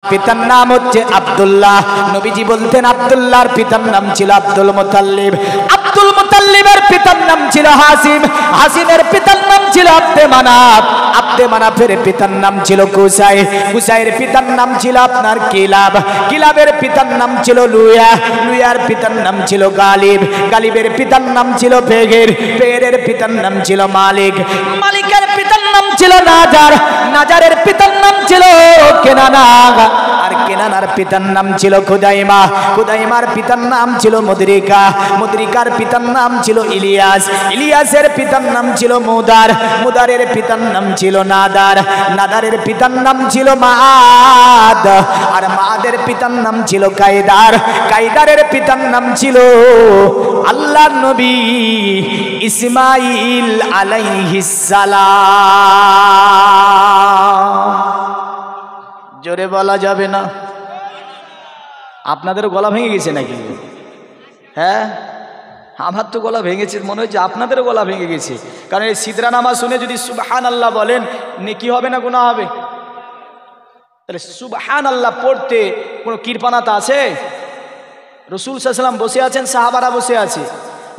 পিতার নাম হচ্ছে আব্দুল্লাহ। নবীজি বলতেন আব্দুল্লাহর পিতার নাম ছিল আব্দুল মুতাল্লিব। আব্দুল মুতাল্লিবের পিতার নাম ছিল হাসিম। হাসিমের পিতার নাম ছিল আব্দে মানাফ। আব্দে মানাফের পিতার নাম ছিল কুসাই। কুসাইয়ের পিতার নাম ছিল আপনার কিলাব। কিলাবের পিতার নাম ছিল লুয়া। লুয়ার পিতার নাম ছিল গালিব। গালিবের পিতার নাম ছিল ফেগের। ফেগের পিতার নাম ছিল মালিক। মালিকের পিতার নাম ছিল নাজার। নাজারের পিতার নাম ছিল কেনানা। আর কেনানার পিতার নাম ছিল খুদাইমা। খুদাইমার পিতার নাম ছিল মুদরিকা। মুদরিকার পিতার নাম ছিল ইলিয়াস। ইলিয়াসের পিতার নাম ছিল মুদার। মুদারের পিতার নাম ছিল নাদার। নাদারের পিতার নাম ছিল মাআদ। আর মাআদের পিতার নাম ছিল কায়দার। কায়দারের পিতার নাম ছিল আল্লাহর নবী ইসমাঈল আলাইহিস সালাম। জোরে বলা যাবে না? আপনাদেরও গলা ভেঙে গেছে নাকি? হ্যাঁ, আমার তো গলা ভেঙেছে, মনে হচ্ছে আপনাদেরও গলা ভেঙে গেছে। কারণ এই সিদরা নামাজ শুনে যদি সুবহানাল্লাহ বলেন, নেকি হবে না গুনাহ হবে? তাহলে সুবহানাল্লাহ পড়তে কোনো কৃপণতা আছে? রাসূল সাল্লাল্লাহু আলাইহি ওয়াসাল্লাম বসে আছেন, সাহাবারা বসে আছে।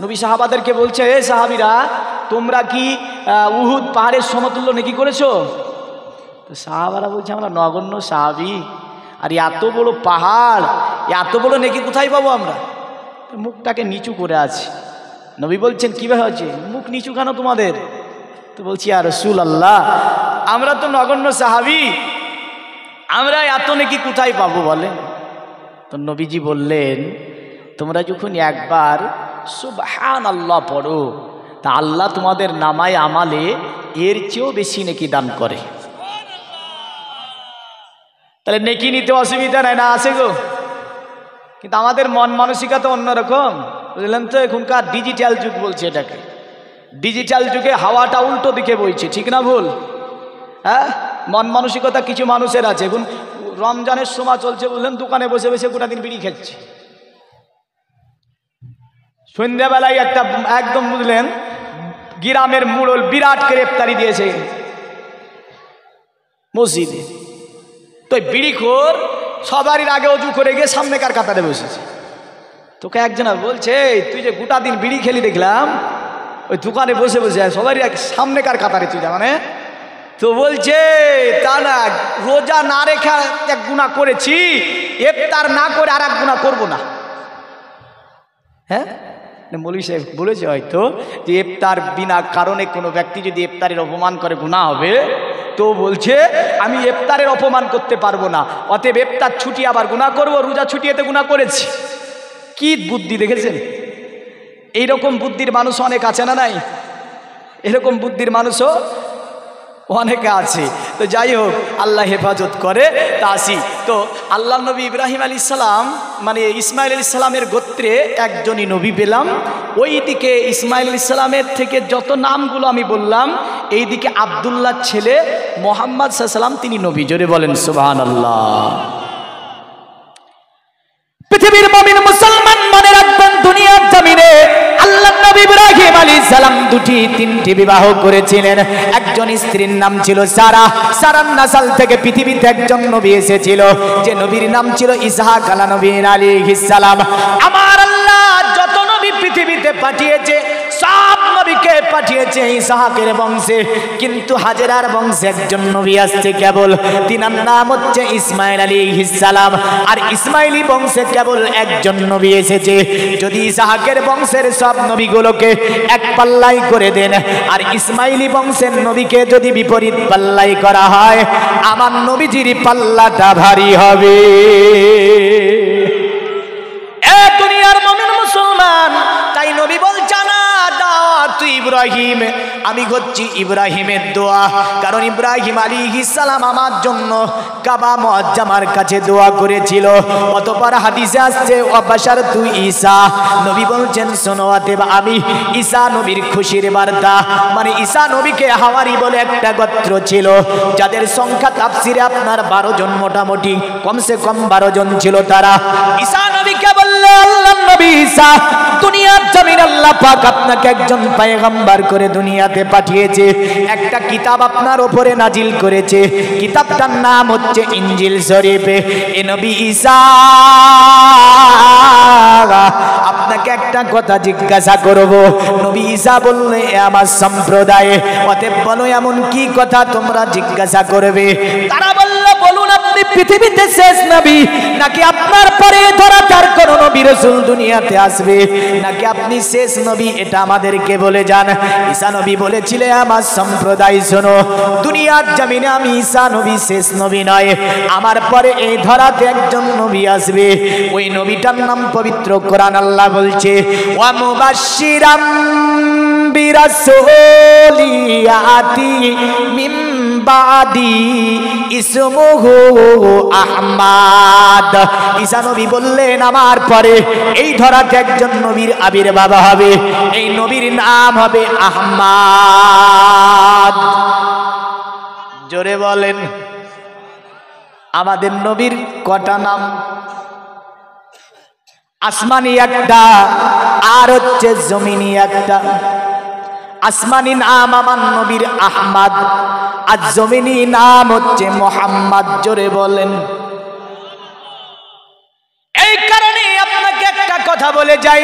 নবী সাহাবাদেরকে বলছে, এ সাহাবীরা, তোমরা কি উহুদ পাহাড়ের সমতুল্য নেকি করেছো? তো সাহাবারা বলছে, আমরা নগণ্য সাহাবী, আর এত বড় পাহাড়, এত বড় নেকি কোথায় পাবো আমরা? মুখটাকে নিচু করে আছে। নবী বলছেন, কীভাবে হচ্ছে মুখ নিচু কেন তোমাদের? তো বলছি, আর রাসূলুল্লাহ, আমরা তো নগণ্য সাহাবী, আমরা এত নেকি কোথায় পাবো বলেন? তো নবীজি বললেন, তোমরা যখন একবার সুবহানাল্লাহ পড়ো, তা আল্লাহ তোমাদের নামায় আমালে এর চেয়েও বেশি নেকি দান করে। তাহলে নেকি নিতে অসুবিধা নাই, না আছে গো? কিন্তু আমাদের মন মানসিকতা অন্যরকম, বুঝলেন তো? এখনকার ডিজিটাল যুগ বলছে এটাকে। ডিজিটাল যুগে হাওয়াটা উল্টো দিকে বইছে, ঠিক না ভুল? হ্যাঁ, মন মানসিকতা কিছু মানুষের আছে। এখন রমজানের সময় চলছে, বুঝলেন, দোকানে বসে বসে গোটা দিন বিড়ি খাচ্ছে। সন্ধ্যাবেলায় একটা একদম, বুঝলেন, গ্রামের মুড়ল বিরাট করে ইফতারি দিয়েছে মসজিদে। তো বিড়িখোর সবারই আগে অজু করে গিয়ে সামনেকার কাতারে বসেছে। তোকে একজনা বলছে, তুই যে গোটা দিন বিড়ি খেলি দেখলাম ওই দোকানে বসে বসে, সবারই সামনেকার কাতারে তুই যা, মানে? তো বলছে, তা না, রোজা না রেখে এক গুনাহ করেছি, ইফতার না করে আর এক গুনাহ করবো না। হ্যাঁ, মৌলভী সাহেব বলেছে হয়তো যে ইফতার বিনা কারণে কোনো ব্যক্তি যদি ইফতারের অপমান করে গুনাহ হবে। তো বলছে, আমি ইফতারের অপমান করতে পারবো না, অতএব ইফতার ছুটি আবার গুনাহ করবো, রোজা ছুটিয়েতে গুনাহ করেছি। কি বুদ্ধি দেখেছেন? এইরকম বুদ্ধির মানুষ অনেক আছে না নাই? এরকম বুদ্ধির মানুষও অনেকে আছে। তো যাই হোক, আল্লাহ হেফাজত করে। তা আসি, তো আল্লাহ নবী ইব্রাহিম আলাইহিস সালাম, মানে ইসমাইল আলাইহিস সালামের গোত্রে একজনই নবী পেলাম। ওই দিকে ইসমাইল আলাইহিস সালামের থেকে যত নামগুলো আমি বললাম, এই দিকে আব্দুল্লাহ ছেলে মুহাম্মদ সাল্লাল্লাহু আলাইহি ওয়াসাল্লাম তিনি নবী। জোরে বলেন সুবহানাল্লাহ। পৃথিবীর মুমিন মুসলমান মনে রাখবেন, দুনিয়ার জমিনে আল্লাহ নবী ইব্রাহিম আলাইহিস সালাম তিনটি বিবাহ করেছিলেন। একজন স্ত্রীর নাম ছিল সারা। সারার নাসাল থেকে পৃথিবীতে একজন নবী এসেছিল, যে নবীর নাম ছিল ইসহাক আলাইহিস সালাম। আমার আল্লাহ যত নবী পৃথিবীতে পাঠিয়েছে, সব নবীকে পাঠিয়েছে ইসহাকের বংশে, কিন্তু হাজেরার বংশে একজন নবী আসছে কেবল, তিনার নাম হচ্ছে ইসমাইল আলাইহিস সালাম। আর ইসমাইলি বংশে কেবল একজন নবী এসেছে। যদি ইসহাকের বংশের সব নবীগুলোকে এক পাল্লাই করে দেন, আর ইসমাইলি বংশের নবীকে যদি বিপরীত পাল্লাই করা হয়, আমার নবীজির পাল্লাটা ভারী হবে। এ দুনিয়ার মুমিন মুসলমান, তাই নবী বলছে না তুই ইব্রাহিম, আমি করছি ইব্রাহিমের দোয়া। কারণ ইব্রাহিম আলাইহিস সালাম আমার জন্য কাবা মুআজ্জামার কাছে দোয়া করেছিল। অতঃপর হাদিসে আসছে, অবাশার তুই ঈসা, নবী বলছেন, শোনো অতএব আমি ঈসা নবীর খুশির বার্তা। মানে ঈসা নবীকে হাওয়ারি বলে একটা গোত্র ছিল, যাদের সংখ্যা তাফসিরে আপনার 12 জন, মোটামুটি কমসে কম 12 জন ছিল। তারা ঈসা নবীকে বললেন, আল্লাহর নবী ঈসা দুনিয়ার জমিন আল্লাহ পাক আপনাকে একজন পয়গম্বর করে দুনিয়াতে পাঠিয়েছে, একটা কিতাব আপনার উপরে নাজিল করেছে, কিতাবটার নাম হচ্ছে ইনজিল শরীফ। এ নবী ঈসা আপনাকে একটা কথা জিজ্ঞাসা করব। নবী ঈসা বললে আমার সম্প্রদায়ে, অতএব বলো এমন কি কথা তোমরা জিজ্ঞাসা করবে? তারা বলল, বলুন আপনি পৃথিবীতে শেষ নবী, নাকি আপনার পরে ধরাটার কোন নবী রাসূল দুনিয়াতে আসবে, নাকি আপনি শেষ নবী, এটা আমাদেরকে বলে যান। ঈসা নবী বলেছিলেন, আমার সম্প্রদায় শোনো, দুনিয়ার জমিনে আমি ঈসা নবী শেষ নবী নয়, আমার পরে এই ধরাতে একজন নবী আসবে, ওই নবীটার নাম পবিত্র কোরআন আল্লাহ বলছে, ওয়া মুবাশশিরাম বিরাসূলি ইয়াতি মিন বাদি ইসমুহু আহমদ। ঈসা নবী বললেন, আমার পরে এই ধরাতে একজন নবীর আবির্ভাব হবে, এই নবীর নাম হবে আহমদ। জোরে বলেন। আমাদের নবীর কটা নাম? আসমানি একটা, আর হচ্ছে জমিনি একটা। আসমানি নাম আমার নবীর আহমদ, আর জমিনি নাম হচ্ছে মোহাম্মদ। জোরে বলেন। এই কারণে আপনাকে একটা কথা বলে যাই,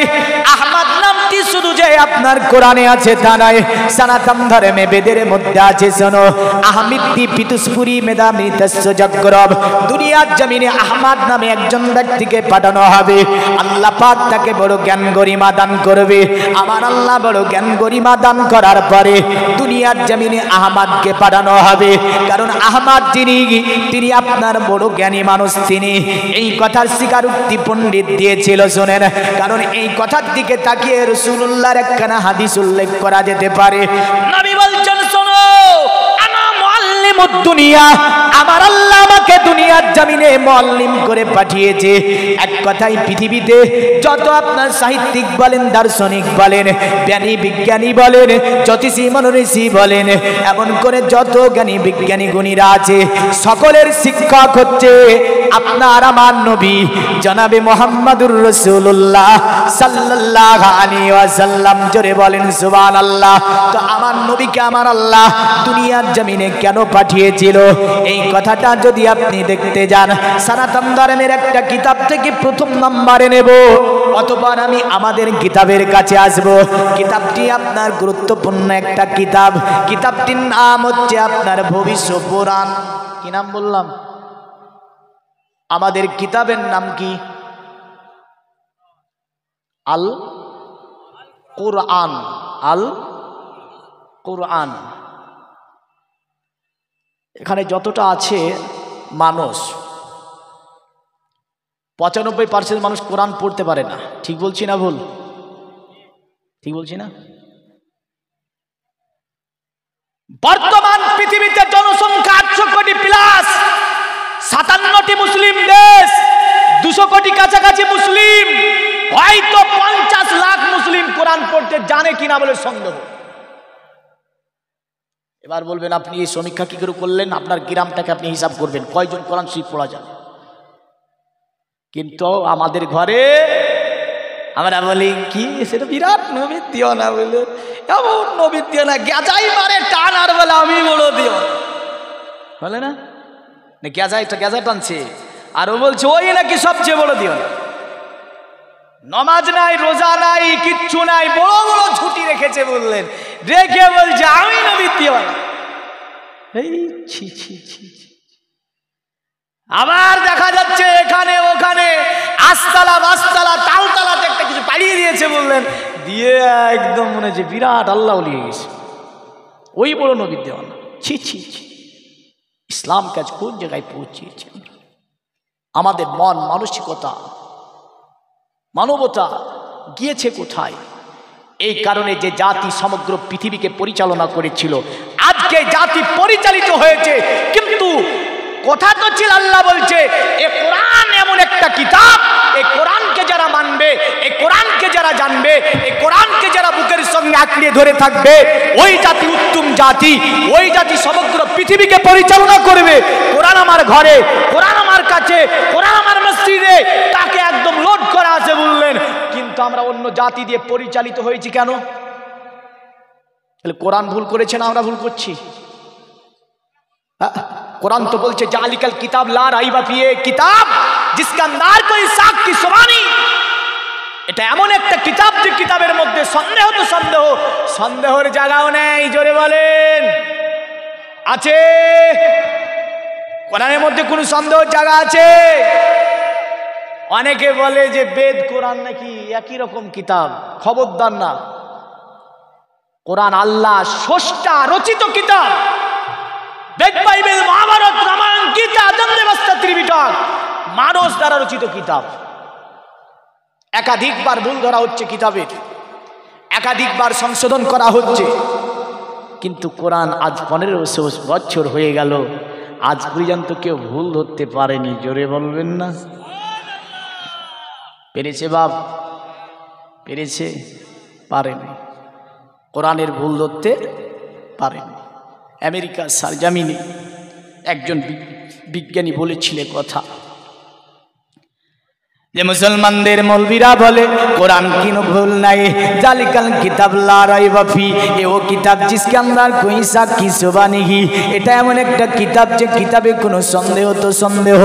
আহমদ নামটি শুধু যে আপনার কোরআনে আছে তা নয়, সনাতন ধর্মে বেদের মধ্যে আছে। শোনো, আহমিদ্দি পিতুসপুরি মেধামী তস্য জগ্রব, দুনিয়ার জমিনে আহমদ নামে একজন ব্যক্তিকে পাঠানো হবে। আল্লাহ পাক তাকে বড় জ্ঞান গরিমা দান করবে। আমার আল্লাহ বড় জ্ঞান গরিমা দান করার পরে দুনিয়ার জমিনে আহমদকে পাঠানো হবে, কারণ আহমদ তিনি আপনার বড় জ্ঞানী মানুষ। তিনি এই কথার স্বীকারোক্তি পণ্ডিত দিয়েছিল, শোনেন, কারণ এই কথার দিকে তাকিয়ে রাসূলুল্লাহর একখানা হাদিস উল্লেখ করা যেতে পারে। নবী বলছেন, শোনো, আনা মুআল্লিমুদ দুনিয়া, আমার আল্লাহ আমাকে দুনিয়ার জমিনে মুআল্লিম করে পাঠিয়েছে। এক কথায় পৃথিবীতে যত আপনার সাহিত্যিক বলেন, দার্শনিক বলেন, জ্ঞানী বিজ্ঞানী বলেন, জ্যোতিষী মনীষী বলেন, এমন করে যত জ্ঞানী বিজ্ঞানী গুণীরা আছে, সকলের শিক্ষক হচ্ছে আপনার আমার নবী জনাবে মুহাম্মদুর রাসূলুল্লাহ সাল্লাল্লাহু আলাইহি ওয়াসাল্লাম। জোরে বলেন সুবহানাল্লাহ। তো আমার নবীকে আমার আল্লাহ দুনিয়ার জমিনে কেন পাঠিয়েছিল, এই কথাটা যদি আপনি দেখতে যান, সনাতন ধর্মের একটা কিতাব থেকে প্রথম নম্বরে নেব, অতঃপর আমি আমাদের কিতাবের কাছে আসব। কিতাবটি আপনার গুরুত্বপূর্ণ একটা কিতাব, কিতাবটির নাম হচ্ছে আপনার ভবিষ্য পুরাণ। কি নাম বললাম? আমাদের কিতাবের নাম কি? আল কুরআন। আল কুরআন। এখানে যতটা আছে মানুষ, 95% মানুষ কোরআন পড়তে পারে না। ঠিক বলছি না ভুল? ঠিক বলছি না? বর্তমান পৃথিবীতে জনসংখ্যা 800 কোটি প্লাস, 57টি মুসলিম দেশ, 200 কোটি কাছাকাছি মুসলিম, হয়তো 50 লাখ মুসলিম কোরআন পড়তে জানে কিনা বলে সন্দেহ। এবার বলবেন, আপনি এই সমীক্ষা কি করে করলেন? আপনার গ্রামটাকে আপনি হিসাব করবেন, কয়জন কোরআন শরীফ পড়া যাবে। কিন্তু আমাদের ঘরে আমরা বলি কি, সেটা বিরাট নবী দিও না বলে, এমন নবী দিও না, গেজাই মারে টান, আর বলে আমি বড় দিও বলে না, গেজা টানছে, আর ও বলছে ওই নাকি সবচেয়ে বড় দিও না। নমাজ নাই, রোজা নাই, কিচ্ছু নাই, বড় বড় ছুটি রেখেছে, বললেন, রেখে বলছে আমি নবী দিও না। এই ছি ছি ছি। আবার দেখা যাচ্ছে এখানে ওখানে আস্তালা বাস্তালা তালতালাতে একটা কিছু পাড়িয়ে দিয়েছে, বললেন, দিয়ে একদম মনে হচ্ছে বিরাট আল্লাহ ওলি গেছে, ওই বড় নবী দেওয়া না। ছি ছি ছি। ইসলাম কাজ কোন জায়গায় পৌঁছিয়েছে? আমাদের মন মানসিকতা মানবতা গিয়েছে কোথায়? এই কারণে যে জাতি সমগ্র পৃথিবীকে পরিচালনা করেছিল, আজকে জাতি পরিচালিত হয়েছে। কিন্তু কথা তো ছিল, আল্লাহ বলছে এ কোরআন এমন একটা কিতাব, এই কোরআনকে যারা মানবে, এই কোরআনকে যারা জানবে, এই কোরআনকে যারা বুকের সঙ্গে আঁকড়িয়ে ধরে থাকবে, ওই জাতি উত্তম জাতি, ওই জাতি সমগ্র পৃথিবীকে পরিচালনা করবে। কোরআন আমার ঘরে, কোরআন আমার কাছে, কোরআন আমার মসজিদে, তাকে একদম লোড করা আছে, বললেন আমরা অন্য জাতি দিয়ে পরিচালিত হয়েছি কেন? তাহলে কোরআন ভুল করেছে না আমরা ভুল করছি? कुरान तो बोलছে जालिकल किताब ला राइबा ফিয়ে किताब जिसका अंदर कोई साख की सुबानी। এটা এমন একটা কিতাব যে কিতাবের মধ্যে সন্দেহ তো সন্দেহ, সন্দেহের জায়গাও নেই। জোরে বলেন আছে? কোরআনের মধ্যে কোন সন্দেহের জায়গা আছে? অনেকে বলে যে বেদ কোরআন নাকি একই রকম কিতাব। খবরদার না, কোরআন আল্লাহ স্রষ্টা রচিত কিতাব। বেদ, বাইবেল, মহাভারত, রামায়ণ, গীতা, দন্দেবস্তা, ত্রিপিটক মানুষ দ্বারা রচিত কিতাব। একাধিকবার ভুল ধরা হচ্ছে কিতাবের, একাধিকবার সংশোধন করা হচ্ছে, কিন্তু কোরআন আজ 1500 বছর হয়ে গেল, আজ পর্যন্ত কেউ ভুল ধরতে পারেনি। জোরে বলবেন না? পেরেছে বাপ? পেরেছে? পারেনি। কোরআনের ভুল ধরতে পারেনি। আমেরিকার সারজামিনে একজন বিজ্ঞানী বলেছিলেন কথা যে মুসলমানদের মৌলবীরা বলে কোরআন কিনো ভুল নাই, জালিকাল কিতাব লা রাইবা ফি, এ ও কিতাব জিসকে अंदर कोई शक की सुबह नहीं। এটা এমন একটা কিতাব যে কিতাবে কোনো সন্দেহ তো সন্দেহ,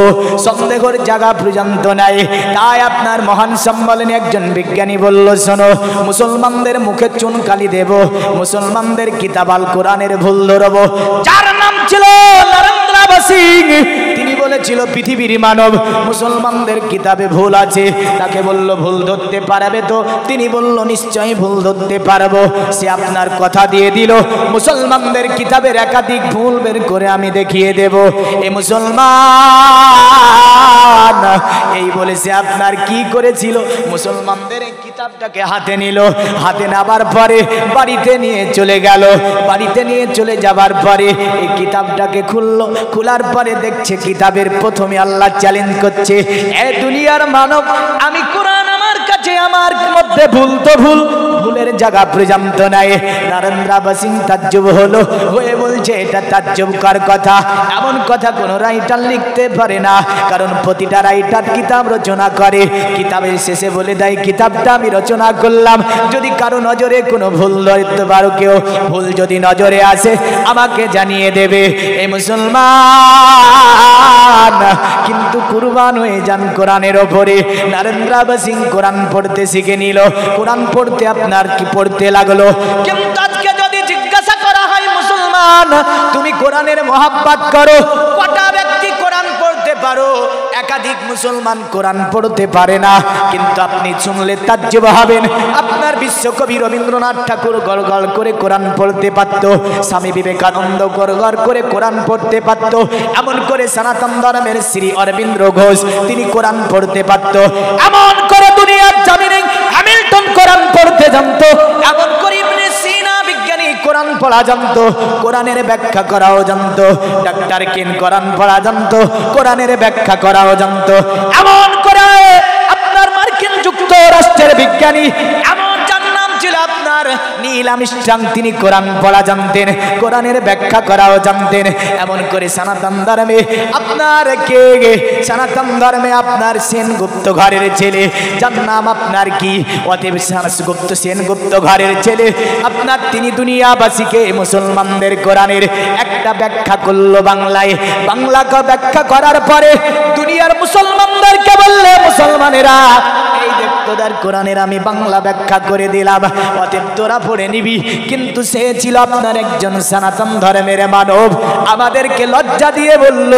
সন্দেহের জায়গা পর্যন্ত নাই। তাই আপনার মহান সম্মেলনে একজন বিজ্ঞানী বলল, শোনো, মুসলমানদের মুখে চুনকালি দেব, মুসলমানদের কিতাব আল কোরআনের ভুল ধরব। যার নাম ছিল নরেন্দ্র সিং, তিনি বলেছিল পৃথিবীর মানব মুসলমানদের কিতাবে ভুল আছে। তাকে বলল ভুল ধরতে পারবে তো? তিনি বলল নিশ্চয়ই ভুল ধরতে পারবো। সে আপনার কথা দিয়ে দিল, মুসলমানদের কিতাবের একাধিক ভুল বের করে আমি দেখিয়ে দেব। এ মুসলমান এই বলে সে আপনার কি করেছিল, মুসলমানদের এই কিতাবটাকে হাতে নিল। হাতে নেবার পরে বাড়িতে নিয়ে চলে গেল। বাড়িতে নিয়ে চলে যাবার পরে এই কিতাবটাকে খুললো। খোলার পরে দেখছে কিতাবের প্রথমে আল্লাহ চ্যালেঞ্জ করছে, এ দুনিয়ার মানব, আমি কোরআন আমার কাছে, আমার মধ্যে ভুল তো ভুল, ভুলের জায়গা পর্যন্ত নাই। নরেন্দ্র সিং তাজ্জব হলো, হয়ে বলছে এটা তাজ্জবকর কথা, এমন কথা কোনো রাইটার লিখতে পারে না, কারণ প্রতিটা রাইটার কিতাব রচনা করে, কিতাবের শেষে বলে দেয় কিতাবটা আমি রচনা করলাম, যদি কারো নজরে কোনো ভুল ধরতে পারো, কেউ ভুল যদি নজরে আসে আমাকে জানিয়ে দেবে। এই মুসলমান কিন্তু কুরবান হয়ে যান কোরআনের ওপরে। নরেন্দ্র সিং কোরআন পড়তে শিখে নিল। কোরআন পড়তে আপনার কি পড়তে লাগলো। কিন্তু আজকে যদি জিজ্ঞাসা করা হয়, মুসলমান তুমি কোরআনের মহাব্বত করো, কটা ব্যক্তি কোরআন পড়তে পারো? একাধিক মুসলমান কোরআন পড়তে পারে না। কিন্তু আপনি শুনলে তাজ্জব হবেন, আপনার বিশ্বকবি রবীন্দ্রনাথ ঠাকুর গড় গড় করে কোরআন পড়তে পারত, স্বামী বিবেকানন্দ গড় গড় করে কোরআন পড়তে পারত, এমন করে সনাতন ধর্মের শ্রী অরবিন্দ ঘোষ তিনি কোরআন পড়তে পারত, এমন করে দুনিয়ার জামিনে হ্যামিল্টন কোরআন পড়তে জানতো, এমন করে ইবনে সিনা বিজ্ঞানী কোরআন পড়া জানতো, কোরআনের ব্যাখ্যা করাও জানতো, ডাক্তার কিন কোরআন পড়া জানতো, কোরআনের ব্যাখ্যা করাও জানতো, এমন করে আপনার মার্কিন যুক্তরাষ্ট্রের বিজ্ঞানী এমন যার নাম ছিল আপনার নীল আর্মস্ট্রং, তিনি কোরআন পড়া জানতেন, কোরআনের ব্যাখ্যা করাও জানতেন। এমন করে সনাতন ধর্মে আপনার কে, সনাতন ধর্মে আপনার সেনগুপ্ত ঘরের ছেলে, যার নাম আপনার কি অতএব গুপ্ত সেনগুপ্ত ঘরের ছেলে আপনার, তিনি দুনিয়াবাসীকে মুসলমানদের কোরআনের একটা ব্যাখ্যা করলো বাংলায়। বাংলাকে ব্যাখ্যা করার পরে দুনিয়ার মুসলমানদেরকে বললে, মুসলমানেরা এই দেখ তোদের কোরআনের আমি বাংলা ব্যাখ্যা করে দিলাম, অতএব তোরা পড়ে নিবি। কিন্তু সে ছিল আপনার একজন সনাতন ধর্মের মানব, আমাদেরকে লজ্জা দিয়ে বলল,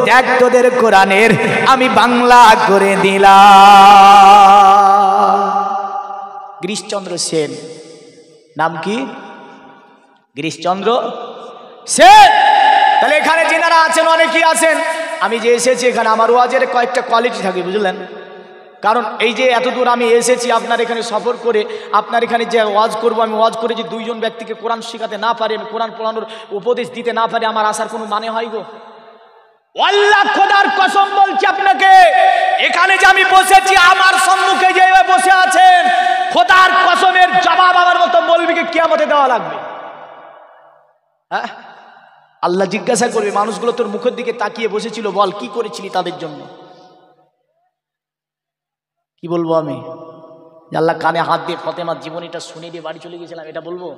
দেখ তোদের কোরআনের আমি বাংলা করে দিলাম। গিরিশচন্দ্র সেন, নাম কি? গিরিশচন্দ্র সেন। তাহলে এখানে যেনারা আছেন, অনেকেই আছেন, আমি যে এসেছি এখানে আমার ওয়াজের কয়েকটা কোয়ালিটি থাকে, বুঝলেন? কারণ এই যে এত দূর আমি এসেছি আপনার এখানে সফর করে, আপনার এখানে যে ওয়াজ করব, আমি ওয়াজ করে যে দুইজন ব্যক্তিকে কোরআন শেখাতে না পারি, আমি কোরআন পড়ানোর উপদেশ দিতে না পারি, আমার আসার কোনো মানে হয় গো? আল্লাহ খোদার কসম বলছি আপনাকে, এখানে যে আমি বসেছি, আমার সম্মুখে যে বসে আছেন, খোদার কসমের জবাব আমার মতো বলবি কি কিয়ামতে দেওয়া লাগবে। হ্যাঁ, আল্লাহ জিজ্ঞাসা করবে, মানুষগুলো তোর মুখের দিকে তাকিয়ে বসেছিল, বল কি করেছিলি তাদের জন্য? কি বলবো আমি? আল্লাহ কানে হাত দিয়ে ফতেমার জীবনীটা শুনে দিয়ে বাড়ি চলে গেছিলাম, এটা বলবো?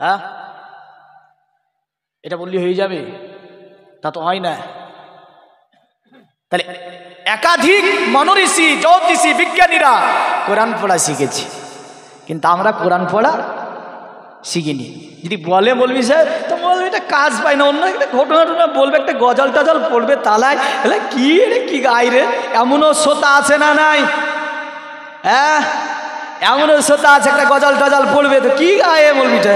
হ্যাঁ, এটা বললে হয়ে যাবে? তা তো হয় না। তাহলে একাধিক মনোঋষি, জ্যোতিষী, বিজ্ঞানীরা কোরআন পড়া শিখেছে, কিন্তু আমরা কোরআন পড়া শিখিনি। যদি বলে বলবি স্যার, তো বলবি এটা কাজ পাই না, অন্য একটা ঘটনা বলবে, একটা গজল টজল পড়বে তালায়, এলে কি রে কি গাই রে, এমনও শ্রোতা আছে না নাই? হ্যাঁ, এমনও শ্রোতা আছে একটা গজল টজল পড়বে তো কি গায়ে বলবিটা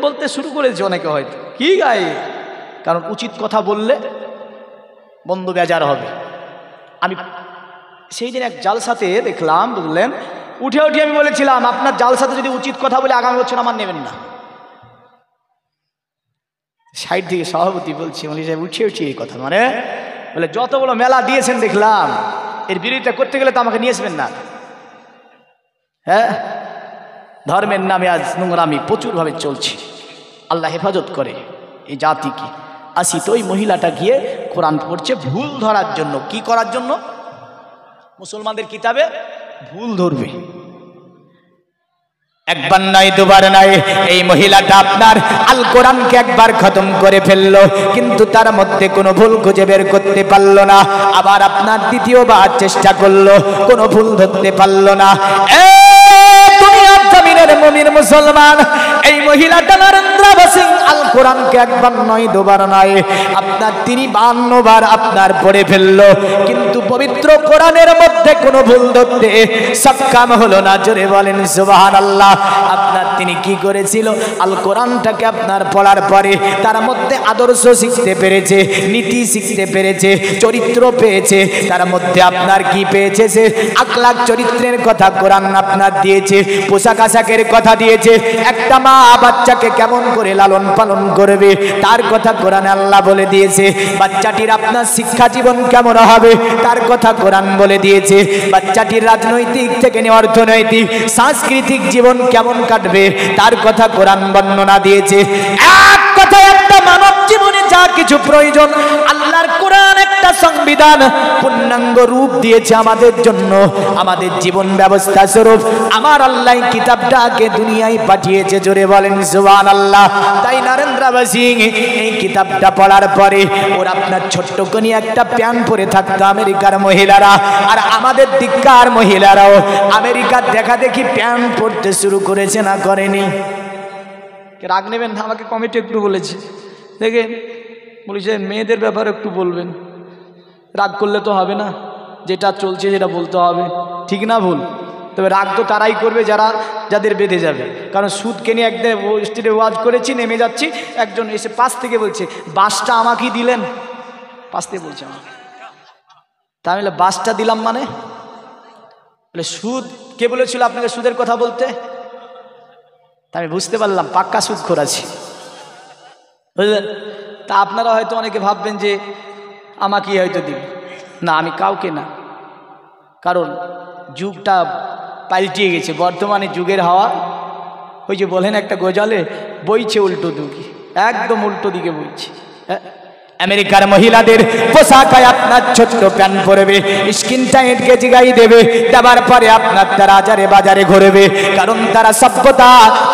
বলতে শুরু করেছে অনেকে, হয়তো কি গায়ে, কারণ উচিত কথা বললে বন্ধু বেজার হবে। আমি সেই দিন এক জালসাতে দেখলাম, বুঝলেন, উঠে আমি বলেছিলাম আপনার জালসাতে যদি উচিত কথা বলে আগামী বছর আমার নেবেন না। সাইড থেকে সভাপতি বলছি, উঠে এই কথা, মানে বলে যত বড় মেলা দিয়েছেন দেখলাম, এর বিরোধিতা করতে গেলে তো আমাকে নিয়ে আসবেন না। হ্যাঁ, ধর্মের নামে আজ নোংরামি প্রচুরভাবে চলছে, আল্লাহ হেফাজত করে এই জাতিকে। আসি তো ওই মহিলাটা গিয়ে কোরআন পড়ছে ভুল ধরার জন্য। কি করার জন্য? মুসলমানদের কিতাবে ভুল ধরবে। একবার নয়, দুবার নয়, এই মহিলাটা আপনার আল কোরআনকে একবার খতম করে ফেললো, কিন্তু তার মধ্যে কোনো ভুল খুঁজে বের করতে পারলো না। আবার আপনার দ্বিতীয়বার চেষ্টা করলো, কোনো ভুল ধরতে পারলো না। দুনিয়ার জমিনের মুমিন মুসলমান, এই মহিলাটা নরেন্দ্র সিং আল কোরআনকে একবার নয়, দুবার নয়, আপনার তিনি 52 বার আপনার পড়ে ফেললো, কিন্তু পবিত্র কোরআনের মধ্যে কোনো ভুল ধরতে সক্ষম হলো না। জোরে বলেন সুবহানাল্লাহ। আপনার তিনি কি করেছিল? আল কোরআনটাকে আপনার পড়ার পরে তার মধ্যে আদর্শ শিখতে পেরেছে, নীতি শিখতে পেরেছে, চরিত্র পেয়েছে, তার মধ্যে আপনার কি পেয়েছে? সে আখলাক চরিত্রের কথা কোরআন আপনার দিয়েছে, পোশাক আশাকের কথা দিয়েছে, একটা মা বাচ্চাকে কেমন করে লালন পালন করবে তার কথা কোরআনে আল্লাহ বলে দিয়েছে, বাচ্চাটির আপনার শিক্ষা জীবন কেমন হবে তার কথা কোরআন বলে দিয়েছে, বাচ্চাটির রাজনৈতিক থেকে নিয়ে অর্থনৈতিক সাংস্কৃতিক জীবন কেমন কাটবে তার কথা কোরআন বর্ণনা দিয়েছে। এক কথায় একটা মানব জীবনে যা কিছু প্রয়োজন আল্লাহর কোরআন একটা সংবিধান পূর্ণাঙ্গ রূপ দিয়েছে আমাদের জন্য, আমাদের জীবন ব্যবস্থা স্বরূপ আমার আল্লাহ কিতাবটাকে দুনিয়ায় পাঠিয়েছে। জোরে বলেন সুবহানাল্লাহ। তাই নরেন্দ্র সিং এই কিতাবটা পড়ার পরে ওর আপনার ছোট্ট কোনি একটা প্যান্ট পরে থাকতো আমেরিকার মহিলারা, আর আমাদের দিককার মহিলারাও আমেরিকার দেখা দেখি প্যান্ট পরতে শুরু করেছে, না করেনি? রাগ নেবেন না, আমাকে কমিটি একটু বলেছে, দেখেন বলেছে মেয়েদের ব্যাপারে একটু বলবেন, রাগ করলে তো হবে না, যেটা চলছে সেটা বলতে হবে, ঠিক না ভুল? তবে রাগ তো তারাই করবে যাদের বেঁধে যাবে। কারণ সুদকে নিয়ে একদিন স্টেটে ওয়াজ করেছি, নেমে যাচ্ছি, একজন এসে পাশ থেকে বলছে বাসটা আমাকেই দিলেন, পাশ থেকে বলছে আমাকে, তা আমি বাসটা দিলাম মানে? বলে সুদ কে বলেছিল আপনাকে সুদের কথা বলতে? তা আমি বুঝতে পারলাম পাক্কা সুদখোর আছে, বুঝলেন? তা আপনারা হয়তো অনেকে ভাববেন যে আমাকেই হয়তো দিন, না আমি কাউকে না, কারণ যুগটা পাল্টিয়ে গেছে, বর্তমানে যুগের হাওয়া ওই যে বলেন একটা গজলে বইছে উল্টো দিকে, একদম উল্টো দিকে বইছে। আমেরিকার মহিলাদের পোশাকায় আপনার ছোট্ট প্যান্ট পরবে, স্কিন টাইট গেজি গাই দেবে, দেওয়ার পরে আপনার তারা বাজারে বাজারে ঘুরবে, কারণ তারা সভ্যতা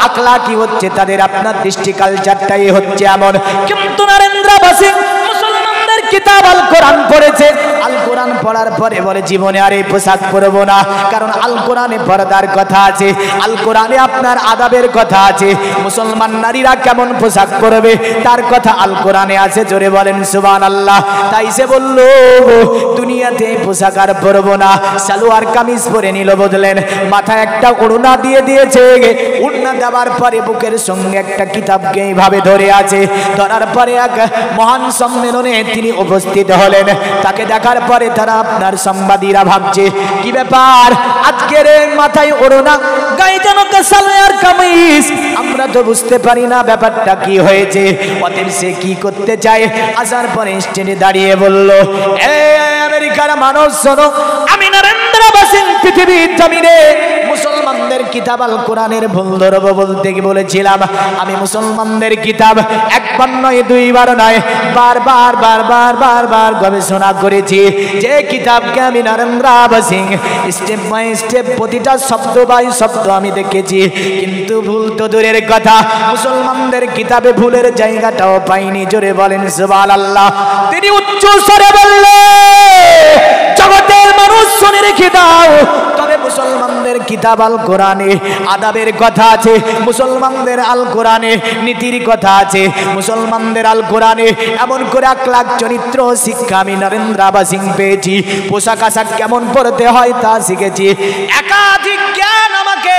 আখলাকি হচ্ছে তাদের, আপনার দৃষ্টি কালচারটাই হচ্ছে এমন। কিন্তু নরেন্দ্র সিং মুসলমানদের কিতাব আল কোরআন পড়েছে, আল কোরআন পড়ার পরে বলে জীবনে আর এই পোশাক পরবো না, কারণ আল কোরআনে পর্দার কথা আছে, আল কোরআনে আপনার আদাবের কথা আছে, মুসলমান নারীরা কেমন পোশাক পরবে তার কথা আল কোরআনে আছে। জোরে বলেন সুবহানাল্লাহ। তাই সে বলল দুনিয়াতে পোশাক আর পরবো না, সালোয়ার কামিজ পরে নিল, বদলেন মাথায় একটা ওড়না দিয়ে দিয়েছে, ওড়না দেওয়ার পরে বুকের সঙ্গে একটা কিতাবকে এইভাবে ধরে আছে, ধরার পরে এক মহান সম্মেলনে তিনি উপস্থিত হলেন। তাকে দেখার পরে তারা আপনার সাংবাদিকরা ভাবছে কি ব্যাপার, আজকের মাথায় ওড়না, গায়ে যেন সালোয়ার কামিজ, আমরা তো বুঝতে পারি না ব্যাপারটা কি হয়েছে। অতএব সে কি করতে চায়, আসার পরে স্টেজে দাঁড়িয়ে বলল, আমেরিকার মানুষ শোনো, আমি নরেন্দ্র সিং পৃথিবীর জমিনে মুসলমানদের মুসলমানদের কিতাব আল কোরআনের ভুল ধরবো বলতে কি বলেছিলাম, আমি মুসলমানদের কিতাব একবার নয় দুইবার নয় বারবার বারবার বারবার গবেষণা করেছি। যে কিতাবকে আমি Narendra Singh step by step প্রতিটা শব্দ বাই শব্দ আমি দেখেছি, কিন্তু ভুল তো দূরের কথা, মুসলমানদের কিতাবে ভুলের জায়গাটাও পাইনি। জোরে বলেন সুবহানাল্লাহ। তিনি উচ্চ স্বরে বললেন, জগতের মানুষ শুনে রেখে দাও, তবে মুসলমানদের কিতাব আল কোরআনে আদাবের কথা আছে, মুসলমানদের আল কোরআনে নীতির কথা আছে, মুসলমানদের আল কোরআনে এমন করে আখলাক চরিত্র শিক্ষা আমি নরেন্দ্র সিং পেয়েছি। পোশাক আশাক কেমন পরতে হয় তা শিখেছি। একাধিক জ্ঞান আমাকে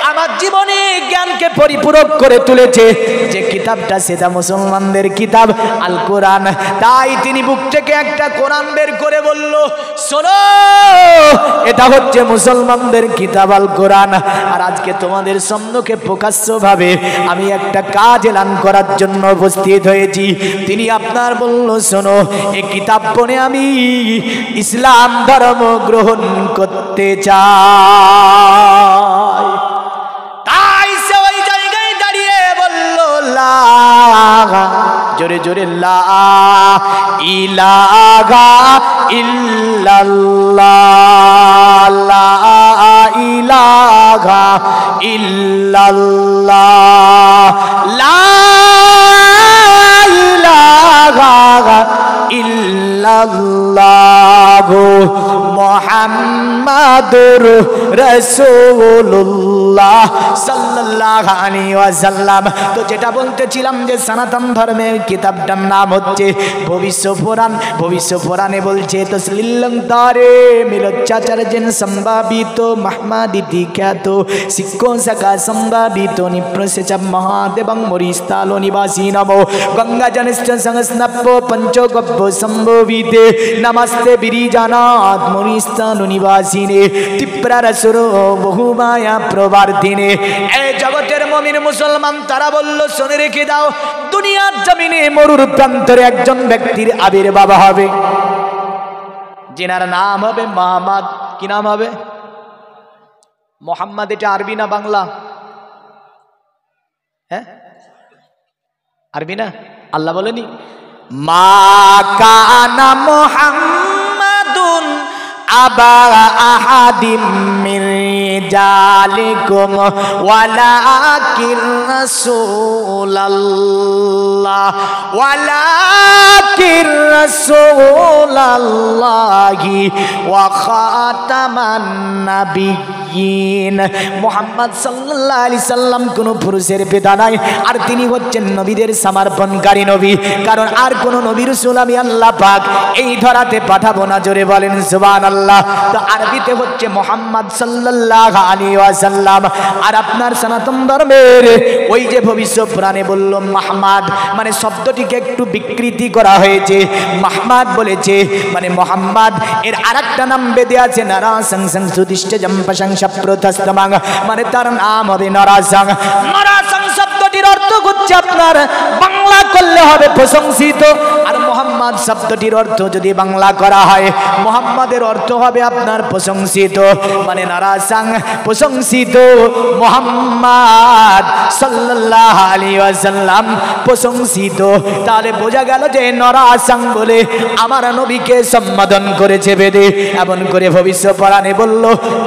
আমার জীবনে জ্ঞানকে পরিপূরক করে তুলেছে। যে কিতাবটা সেটা মুসলমানদের কিতাব আল কোরআন। তাই তিনি বুক থেকে একটা কোরআন বের করে বলল, শোনো এটা হচ্ছে মুসলমানদের কিতাব আল কোরআন। আর আজকে তোমাদের সম্মুখে প্রকাশ্যভাবে আমি একটা কাজ এলান করার জন্য উপস্থিত হয়েছি। তিনি আপনার বলল, শোনো এই কিতাব পড়ে আমি ইসলাম ধর্ম গ্রহণ করতে চাই। তাই সে ওই জায়গায় দাঁড়িয়ে বলল, লা জোরে জোরে লা ইলাহা ইল্লাল্লাহ, লা ইলাহা ইল্লাল্লাহ, লা ইলাহা ইল্লাল্লাহ মুহাম্মাদুর রাসূলুল্লাহ সাল্লাল্লাহু আলাইহি ওয়াসাল্লাম। তো যেটা বলতেছিলাম যে সনাতন ধর্মের কিতাবটার নাম হচ্ছে ভবিষ্য পুরাণ। ভবিষ্য পুরাণে বলছে তসলিলংতারে মিলচ্চাচার্যেন সম্ভাবিত মাহমাদিতি খ্যাত শিক্ষো সকা সম্ভাবিত নিপ্রসেচ মহাদেবং মরিস্তাল নিবাসী নমো গঙ্গা জনশ্চ সংস্নপ্য পঞ্চগব্য সম্ভবিতে নমস্তে বিরিজানাথ মরিস্তাল নিবাসিনে তীব্রারসুর বহুমায়া প্রবার্ধিনে। এই জগতের মুমিন মুসলমান তারা বলল, শুনে রেখে দাও, দুনিয়ার জমিনে মরুর প্রান্তরে একজন ব্যক্তির আবির্ভাব হবে, যেনার নাম হবে মোহাম্মদ। কি নাম হবে? মোহাম্মদ। এটা আরবি না বাংলা? হ্যাঁ আরবি না? আল্লাহ বলেনি মা কানা মুহাম্মাদুন আবা আহাদিম মির রিজালিকুম ওয়ালাকিন রাসূলুল্লাহ ওয়ালাকিন রাসূলুল্লাহি ওয়া খাতামান নাবিয়্যিন। মুহাম্মদ সাল্লাল্লাহু আলাইহি সাল্লাম কোন পুরুষের পিতা নাই, আর তিনি হচ্ছেন নবীদের সমর্পণকারী নবী। কারণ আর কোন নবী রাসূল আমি আল্লাহ পাক এই ধরাতে পাঠাবো না। জোরে বলেন সুবহানাল্লাহ। তো আরবিতে হচ্ছে মুহাম্মদ সাল্লাল্লাহু আলাইহি ওয়াসাল্লাম। আর আপনার সনাতন ধর্মের ওই যে ভবিষ্য পুরাণে বলল মাহমাদ, মানে শব্দটিকে একটু বিকৃতি করা হয়েছে। মাহমাদ বলেছে মানে মোহাম্মদ, এর আরেকটা নাম বেদে আছে নারাসং সংসুদিষ্ট জম্পসং সপ্রতস্তমাং, মানে তার নাম হবে নারাসং। নারাসং শব্দটির অর্থ হচ্ছে আপনার বাংলা করলে হবে প্রশংসিত, আর মোহাম্মদ শব্দটির অর্থ যদি বাংলা করা হয় মোহাম্মদের অর্থ হবে আপনার প্রশংসিত, মানে নারাসং প্রশংসিত, মোহাম্মদ সাল্লাল্লাহু আলাইহি ওয়াসাল্লাম প্রশংসিত। তাহলে বোঝা গেল যে নারাসং বলে আমার নবীকে সম্বোধন করেছে বেদে। এমন করে ভবিষ্য পুরাণে বলল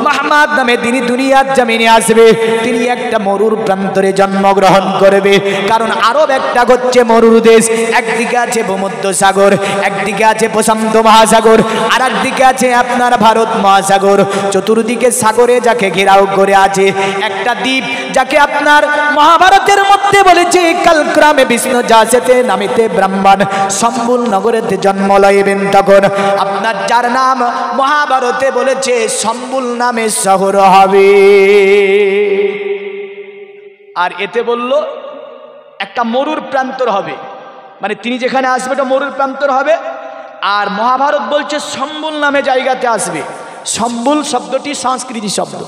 মুহাম্মদ নামে তিনি দুনিয়ার জমিনে আসবে, তিনি একটা মরুর প্রান্তরে জন্মগ্রহণ করবে। কারণ আরব একটা হচ্ছে মরুর দেশ, একদিকে আছে ভূমধ্য সাগর, একদিকে আছে প্রশান্ত মহাসাগর, আর একদিকে আছে আপনার ভারত মহাসাগর। চতুর্দিকে সাগরে যাকে ঘেরাও করে আছে একটা দ্বীপ, যাকে আপনার মহাভারতের মধ্যে বলেছে কালক্রমে বিষ্ণু যাসেতে নামিতে ব্রাহ্মণ সম্বুল নগরেতে জন্ম লইবেন, তখন আপনার যার নাম মহাভারতে বলেছে সম্বুল নামে শহর হবে। আর এতে বলল একটা মরুর প্রান্তর হবে, মানে তিনি যেখানে আসবে এটা মরুর প্রান্তর হবে। আর মহাভারত বলছে সম্বুল নামে জায়গাতে আসবে। সম্বুল শব্দটি সংস্কৃতি শব্দ।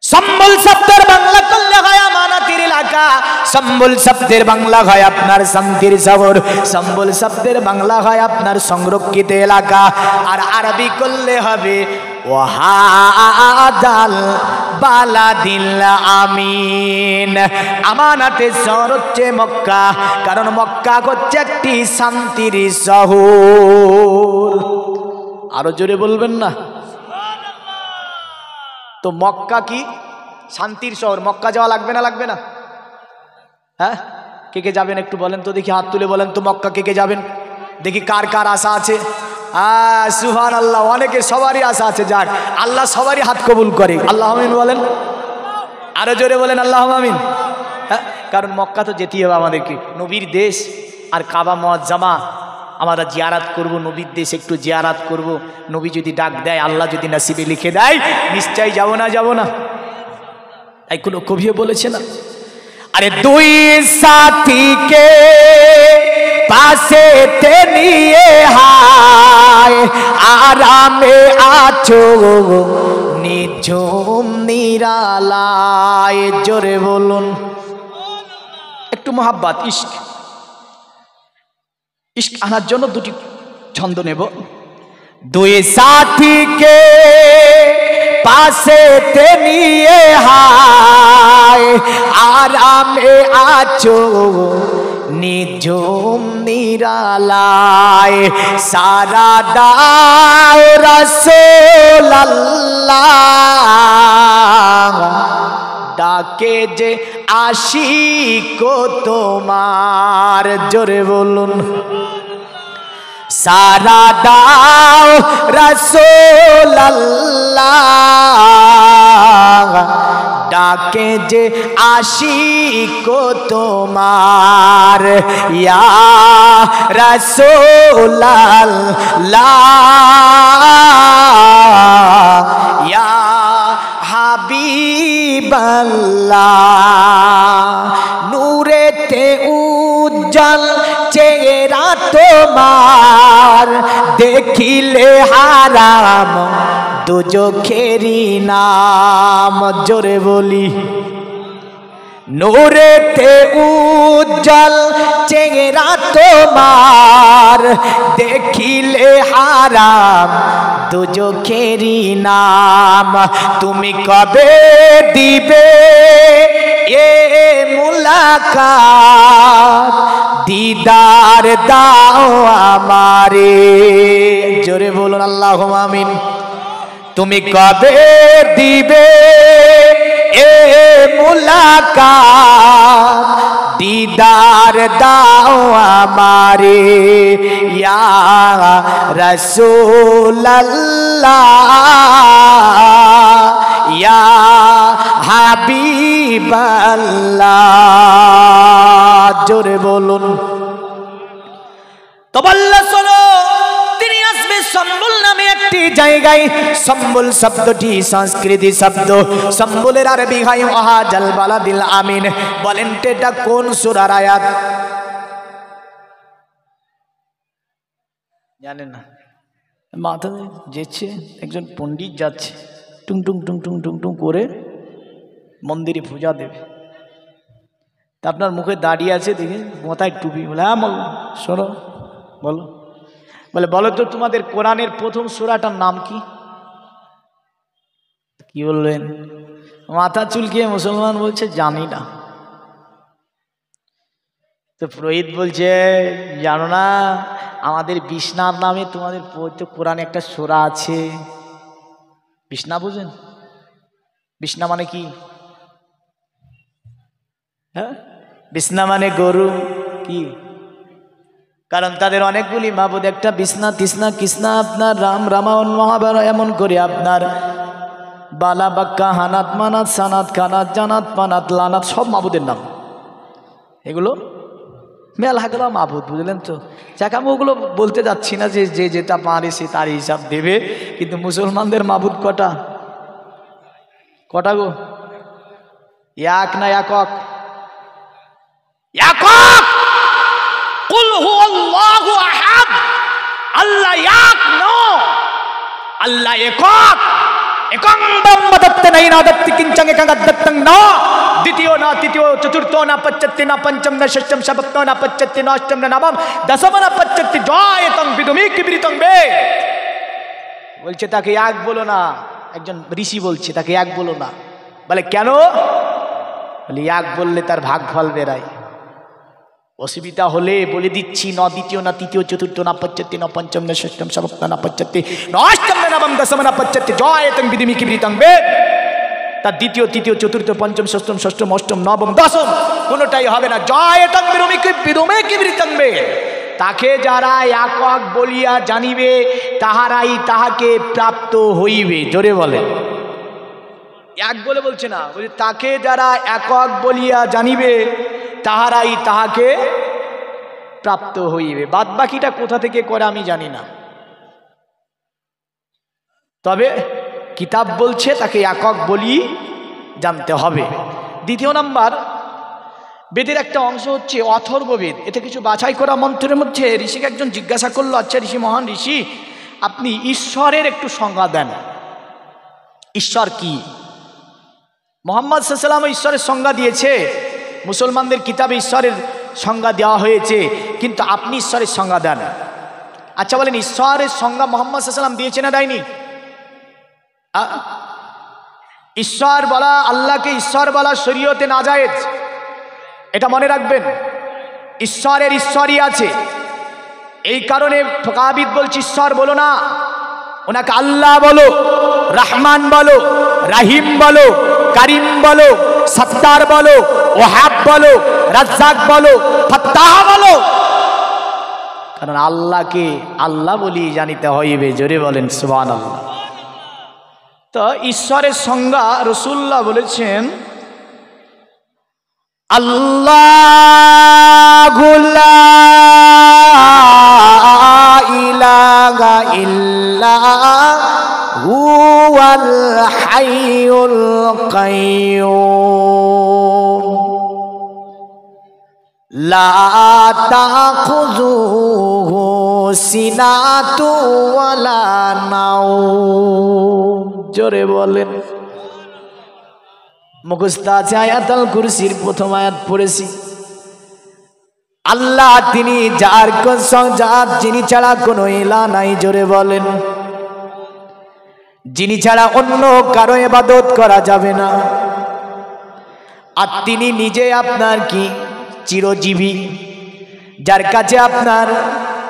সম্বুল শব্দের বাংলা করলে হয় আমানতের এলাকা, সম্বুল শব্দের বাংলা হয় আপনার শান্তির শহর, সম্বুল শব্দের বাংলা হয় আপনার সংরক্ষিত এলাকা। আর আরবি করলে হবে ওয়াহাদাল বালাদিল আমিন। আমানাতের শহর হচ্ছে মক্কা, কারণ মক্কা হচ্ছে একটি শান্তির শহর। আরো জোরে বলবেন না? তো মক্কা কি শান্তির শহর, মক্কা যাওয়া লাগবে না লাগবে না? হ্যাঁ, কে কে যাবেন একটু বলেন তো দেখি, হাত তুলে বলেন তো মক্কা কে কে যাবেন দেখি, কার কার আশা আছে? সুবহানাল্লাহ, অনেকে সবারই আশা আছে। যাক, আল্লাহ সবারই হাত কবুল করে। আল্লাহ আমিন বলেন, আরো জোরে বলেন আল্লাহ আমিন। হ্যাঁ, কারণ মক্কা তো যেতেই হবে আমাদেরকে, নবীর দেশ। আর কাবা মুআজ্জামা আমরা জিয়ারাত করব, নবীর দেশ একটু জিয়ারাত করব। নবী যদি ডাক দেয়, আল্লাহ যদি নসিবে লিখে দেয়, নিশ্চয়ই যাব না যাব না? তাই কোনো কবিও বলেছে না, আরে দুই সাথীকে পাশে তে নিয়ে হায় আরামে আছো নিঝুম নিরালায়। জোরে বলুন একটু মোহাব্বত, ইশক। ইশক আনার জন্য দুটি ছন্দ নেব। দুই সাথীকে পাশে তে নিয়ে হায় আরামে আছো নিঝুম নিরালায়। সারা দাও রাসূলুল্লাহ, ডাকে যে আশিক তোমার। জোরে বলুন, সারা দাও রাসূলুল্লাহ, ডাকে যে আশিক তোমার। ইয়া রাসূলুল্লাহ, ইয়া হাবিবাল্লাহ, নূরেতে উজ্জ্বল চেহারা তোমার, দেখিলে হারাম দুজখেরি নাম। জোরে বলি, নূরেতে উজ্জ্বল চেহারা তোমার, দেখিলে হারাম দুজখেরি নাম। তুমি কবে দিবে এ মুলাকাত, দিদার দাও আমারে। জোরে বলুন আল্লাহুম্মা আমিন। তুমি কবে দিবে এ মুলাকাত, দিদার দাও আমারে। ইয়া রাসূলুল্লাহ, ইয়া হাবিবাল্লাহ। জোরে বলুন। তো বললে শোনো, তিনি আসবে সম্বল নামে একটি জায়গায়। সম্বল শব্দটি সংস্কৃতি শব্দ। সম্বলের আরবি হয় ওয়াহাজাল বালাদিল আমিন। বলেন তো এটা কোন সূরার আয়াত? জানেন না? মাথা যেছে একজন পণ্ডিত যাচ্ছে, টুং টুং টুং টুং টুং টুং করে মন্দিরে পূজা দেবে। তা আপনার মুখে দাঁড়িয়ে আছে, দেখে মাথায় টুপি। বলে হ্যাঁ শোনো, বলো। বলে বলো তো তোমাদের কোরআনের প্রথম সূরাটার নাম কি? কি বললেন? মাথা চুলকিয়ে মুসলমান বলছে জানি না। তো পুরোহিত বলছে জানো না, আমাদের বিষ্ণার নামে তোমাদের কোরআনে একটা সূরা আছে। বিষ্ণা বুঝেন? বিষ্ণা মানে কি? হ্যাঁ, বিষ্ণা মানে গরু। কি? কারণ তাদের অনেকগুলি মাবুদ, একটা বিষ্ণা তৃষ্ণা কৃষ্ণা, আপনার রাম রামায়ণ মহাভারত, এমন করে আপনার বালা বাক্কা হানাত মানাত সানাত খানাত জানাত পানাত লানাত, সব মাবুদের নাম। এগুলো মেলা গেল মাবুদ, বুঝলেন তো? যাক, আমি ওগুলো বলতে যাচ্ছি না, যে যে যেটা পারে সে তার হিসাব দেবে। কিন্তু মুসলমানদের মাবুদ কটা? কটা গো? এক না একক? একক। কুল হুয়াল্লাহু আহাদ। আল্লাহ এক নয়, আল্লাহ একক। একং ব্রহ্মদত্ত নাই না দত্ত কিঞ্চং একং দত্তং না, দ্বিতীয় না তৃতীয় চতুর্থ না পঞ্চম না পঞ্চম না ষষ্ঠম সপ্তম না পঞ্চম না অষ্টম না নবম দশম না পঞ্চম জয়তং বিদুমি কিবৃতং বে। বলছে তাকে এক বলো না, একজন ঋষি বলছে তাকে এক বলো না, বলে কেন? বলে এক বললে তার ভাগ ফল বেরায়। অসুবিধা হলে বলে দিচ্ছি, ন দ্বিতীয় না তৃতীয় চতুর্থ না পঞ্চম না পঞ্চম না ষষ্ঠম সপ্তম না পঞ্চম না অষ্টম না নবম দশম না পঞ্চম জয়তং বিধিমি কিবৃতং বেদ। তার দ্বিতীয় তৃতীয় চতুর্থ পঞ্চম ষষ্ঠম ষষ্ঠম অষ্টম নবম দশম কোনোটাই হবে না। জয়তং বিধিমি কিবৃতং বেদ। তাকে যারা একক বলিয়া জানিবে তাহারাই তাহাকে প্রাপ্ত হইবে। জোরে বলে। এক বলে বলছে না, বলছে তাকে যারা একক বলিয়া জানিবে তাহারাই তাহাকে প্রাপ্ত হইবে। বাদ বাকিটা কোথা থেকে করে আমি জানি না, তবে কিতাব বলছে তাকে একক বলি জানতে হবে। দ্বিতীয় নাম্বার, বেদের একটা অংশ হচ্ছে অথর্ববেদ। এতে কিছু বাছাই করা মন্ত্রের মধ্যে ঋষিকে একজন জিজ্ঞাসা করলো, আচ্ছা ঋষি, মহান ঋষি, আপনি ঈশ্বরের একটু সংজ্ঞা দেন, ঈশ্বর কি? মুহাম্মদ সাল্লাল্লাহু আলাইহি ওয়াসাল্লাম ঈশ্বরের সংজ্ঞা দিয়েছে, মুসলমানদের কিতাবে ঈশ্বরের সংজ্ঞা দেওয়া হয়েছে, কিন্তু আপনি ঈশ্বরের সংজ্ঞা দেন। আচ্ছা বলেন, ঈশ্বরের সংজ্ঞা মুহাম্মদ সাল্লাল্লাহু আলাইহি ওয়াসাল্লাম দিয়েছে না দেয়নি? ঈশ্বর বলা, আল্লাহকে ঈশ্বর বলা শরীয়তে নাজায়েজ, এটা মনে রাখবেন। ঈশ্বরের ঈশ্বরই আছে, এই কারণে ফকাহাবিদ বলছি ঈশ্বর বলো না, ওনাকে আল্লাহ বলো, রহমান বলো, রাহিম বলো, কারিম বলো, সত্তার বলো, ওহাব বলো, রাজ্জাক বলো, ফাত্তাহ বলো, কারণ আল্লাহকে আল্লাহ বলি জানিতে হইবে। জোরে বলেন সুবহানাল্লাহ। তো ঈশ্বরের সংজ্ঞা রাসূলুল্লাহ বলেছেন, আল্লাহু লা ইলাহা ইল্লা হুয়াল হাইয়ুল কাইয়্যুম লা তাখুযুহু সিনাতু ওয়ালা নাওম। জোরে বলেন। মুখস্থ আছে আয়াতুল কুরসির প্রথম আয়াত পড়েছি। আল্লাহ তিনি যার জাত, যিনি ছাড়া কোনো ইলাহ নাই। জোরে বলেন। যিনি ছাড়া অন্য কারো ইবাদত করা যাবে না। আর তিনি নিজে আপনার কি চিরজীবী, যার কাছে আপনার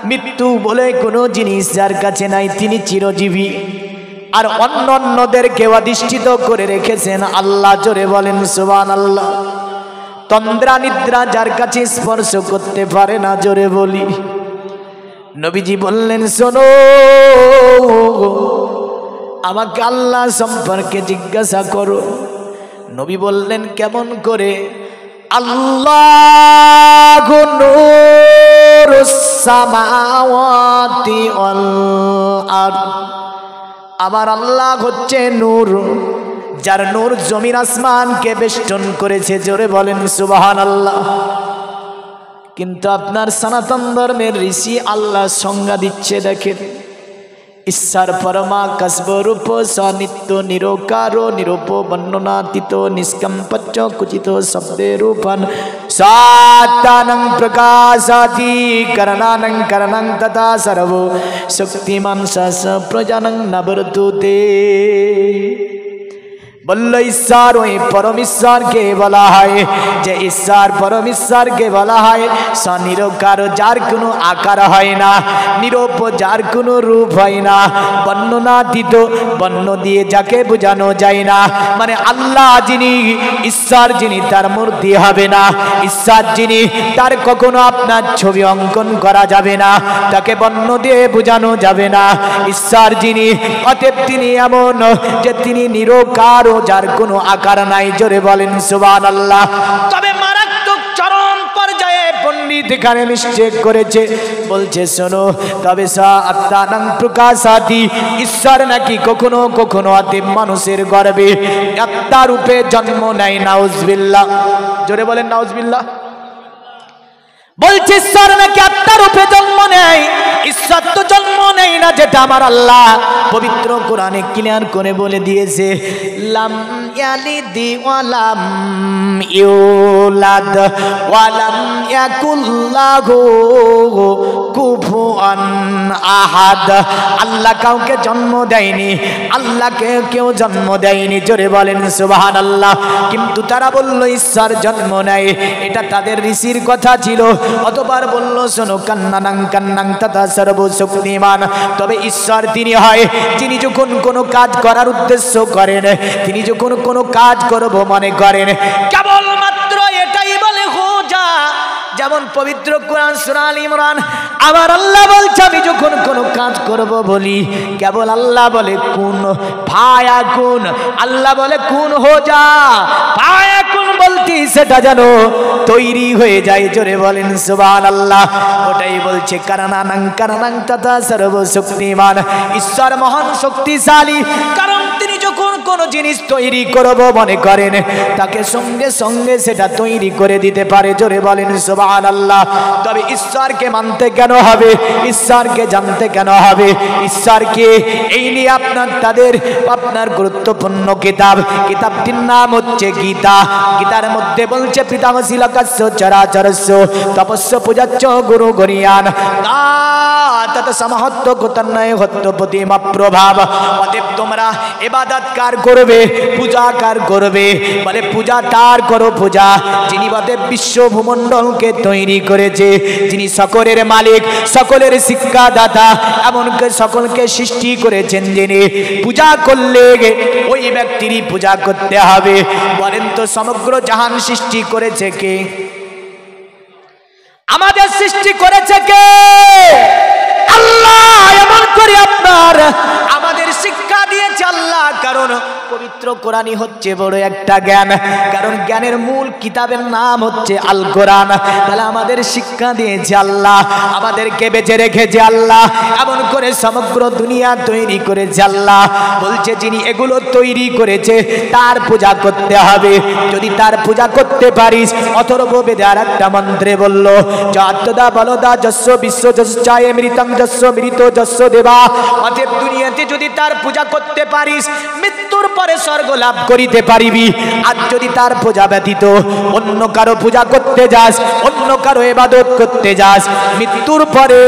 মৃত্যু বলে কোনো জিনিস যার কাছে নাই, তিনি চিরজীবী। আর অন্য অন্যদেরকে অধিষ্ঠিত করে রেখেছেন আল্লাহ। জোরে বলেন সুবহানাল্লাহ। তন্দ্রা নিদ্রা যার কাছে স্পর্শ করতে পারে না। জোরে বলি। নবীজি বললেন, শোনো, আমাকে আল্লাহ সম্পর্কে জিজ্ঞাসা করো। নবী বললেন, কেমন করে? আল্লাহু নূরুস সামাওয়াতি ওয়াল আরদ। আমার আল্লাহ হচ্ছে নূর, যার নূর জমিন আসমানকে বেষ্টন করেছে। জোরে বলেন সুবহানাল্লাহ। কিন্তু আপনার সনাতন ধর্মের ঋষি আল্লাহ সংজ্ঞা দিচ্ছে, দেখেন, ঈশ্বর পরমাকাশ রূপ সনিত্য নিরকারো নিরূপ বর্ণনাতীত নিষ্কম্পচ্চ কুচিত শব্দে রূপন সাতানং প্রকাশাতি করণানং করণং তথা সর্ব শক্তিমান সস প্রজানং নবর্তুতে। বলল ঈশ্বর, ওই পরম ঈশ্বরকে বলা হয়, যে ঈশ্বর পরম ঈশ্বরকে বলা হয় স্বনিরকার, যার কোনো আকার হয় না, নিরূপ, যার কোনো রূপ হয় না, বর্ণনাতীত, বর্ণ দিয়ে যাকে বোঝানো যায় না। মানে আল্লাহ যিনি, ঈশ্বর যিনি, তার মূর্তি হবে না। ঈশ্বর যিনি, তার কখনো আপনার ছবি অঙ্কন করা যাবে না, তাকে বর্ণ দিয়ে বোঝানো যাবে না। ঈশ্বর যিনি, অতএব তিনি এমন যে তিনি নিরকার, যার কোনো আকার নাই। জোরে বলেন সুবহানাল্লাহ। তবে মারাত্মক চরম পর্যায়ে পণ্ডিত এখানে নিশ্চয় করেছে, বলছে শোনো, তবে সাতানং প্রকাশাতি, ঈশ্বর নাকি কখনো কখনো অতএব মানুষের গর্ভে আত্মা রূপে জন্ম নেয়। নাউজুবিল্লাহ। জোরে বলেন নাউজুবিল্লাহ। বলছে ঈশ্বর নাকি আত্মা রূপে জন্ম নেয়। ঈশ্বর তো জন্ম নেই না, যেটা আমার আল্লাহ পবিত্র কোরআনে ক্লিয়ার করে বলে দিয়েছে, লাম ইয়ালিদ ওয়া লাম ইউলাদ ওয়া লাম ইয়াকুল লাহু কুফুয়ান আহাদ। আল্লাহ কাউকে জন্ম দেয়নি, আল্লাহকে কেউ জন্ম দেয়নি, জোরে বলেন সুবহানাল্লাহ। কিন্তু তারা বলল ঈশ্বর জন্ম নেয়, এটা তাদের ঋষির কথা ছিল। অতবার বলল শোনো, কান্নানাং কান্নাং তথা সর্বশক্তিমান, তবে ঈশ্বর তিনি হয় যিনি যখন কোনো কাজ করার উদ্দেশ্য করেন, তিনি যখন কোনো কাজ করব মনে করেন, কেবলমাত্র এটাই বলে হো যা। যেমন পবিত্র কোরআন সূরা আল ইমরান আমার আল্লাহ বলছে আমি যখন কোনো কাজ করব বলি, কেবল আল্লাহ বলে কুন ফায়াকুন, আল্লাহ বলে কুন হো যা, ফায়াকুন বলতি সেটা যেন তৈরি হয়ে যায়, জোরে বলেন সুবহানাল্লাহ। ওটাই বলছে কারণানাং কারণাং তথা সর্বশক্তিমান, ঈশ্বর মহান শক্তিশালী, কারণ তিনি যখন কোনো জিনিস তৈরি করব মনে করেন তাকে সঙ্গে সঙ্গে সেটা তৈরি করে দিতে পারে, জোরে বলেন সুবহানাল্লাহ। তবে ঈশ্বরকে মানতে কেন হবে, ঈশ্বরকে জানতে কেন হবে, ঈশ্বরকে এই নিয়ে আপনার গুরুত্বপূর্ণ কিতাবটির নাম হচ্ছে গীতা। গীতার মধ্যে বলছে পিতামসি লোকস্য চরাচরস্য তপস্য পূজাচ্চ গুরু গরিয়ান তত সমহত্ব গোতন্নয় হত্য প্রতিমা প্রভাব। অতএব তোমরা ইবাদত কার করবে, পূজা কার করবে, বলে পূজা তার করো পূজা যিনি অতএব বিশ্ব ভূমণ্ডলকে তৈরি করেছে, যিনি সকলের মালিক, সকলের শিক্ষাদাতা, এমনকি সকলকে সৃষ্টি করেছেন যিনি। পূজা করলে ওই ব্যক্তিরই পূজা করতে হবে। বলেন তো সমগ্র জাহান সৃষ্টি করেছে কে? আমাদের সৃষ্টি করেছে কে? আল্লাহ। এমন করে আমাদের শিক্ষা দিয়েছে আল্লাহ, কারণ পবিত্র কোরআনই হচ্ছে বড় একটা জ্ঞান, কারণ জ্ঞানের মূল কিতাবের নাম হচ্ছে আল কোরআন। তাহলে আমাদের শিক্ষা দিয়েছে আল্লাহ, আমাদেরকে বেঁচে রেখেছে আল্লাহ, এমন করে সমগ্র দুনিয়া তৈরি করেছে আল্লাহ। বলছে যিনি এগুলো তৈরি করেছে তার পূজা করতে হবে। যদি তার পূজা করতে পারিস, অথর্ববেদে আর একটা মন্ত্রে বলল যতদা বলদা যস্য বিশ্ব যশ্চায় মৃতং যস্য মৃত যস্য দেবা। অতএব দুনিয়াতে যদি তার পূজা করতে পারিস, মৃত্যুর পরে স্বর্গ লাভ করিতে পারিবি। আর যদি তার পূজা ব্যতীত অন্য কারো পূজা করতে যাস, অন্য কারো ইবাদত করতে যাস, মৃত্যুর পরে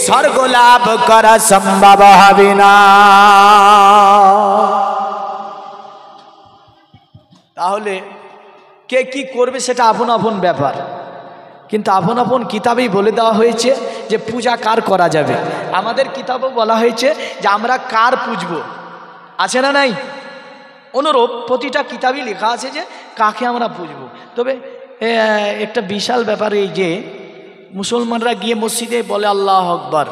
স্বর্গ লাভ করা সম্ভব হবে না। তাহলে কে কি করবে সেটা আপন আপন ব্যাপার, কিন্তু আপন আপন কিতাবেই বলে দেওয়া হয়েছে যে পূজা কার করা যাবে। আমাদের কিতাবেও বলা হয়েছে যে আমরা কার পুজব, আছে না নাই? অনুরূপ প্রতিটা কিতাবই লেখা আছে যে কাকে আমরা পুজব। তবে একটা বিশাল ব্যাপার এই যে মুসলমানরা গিয়ে মসজিদে বলে আল্লাহ আকবার,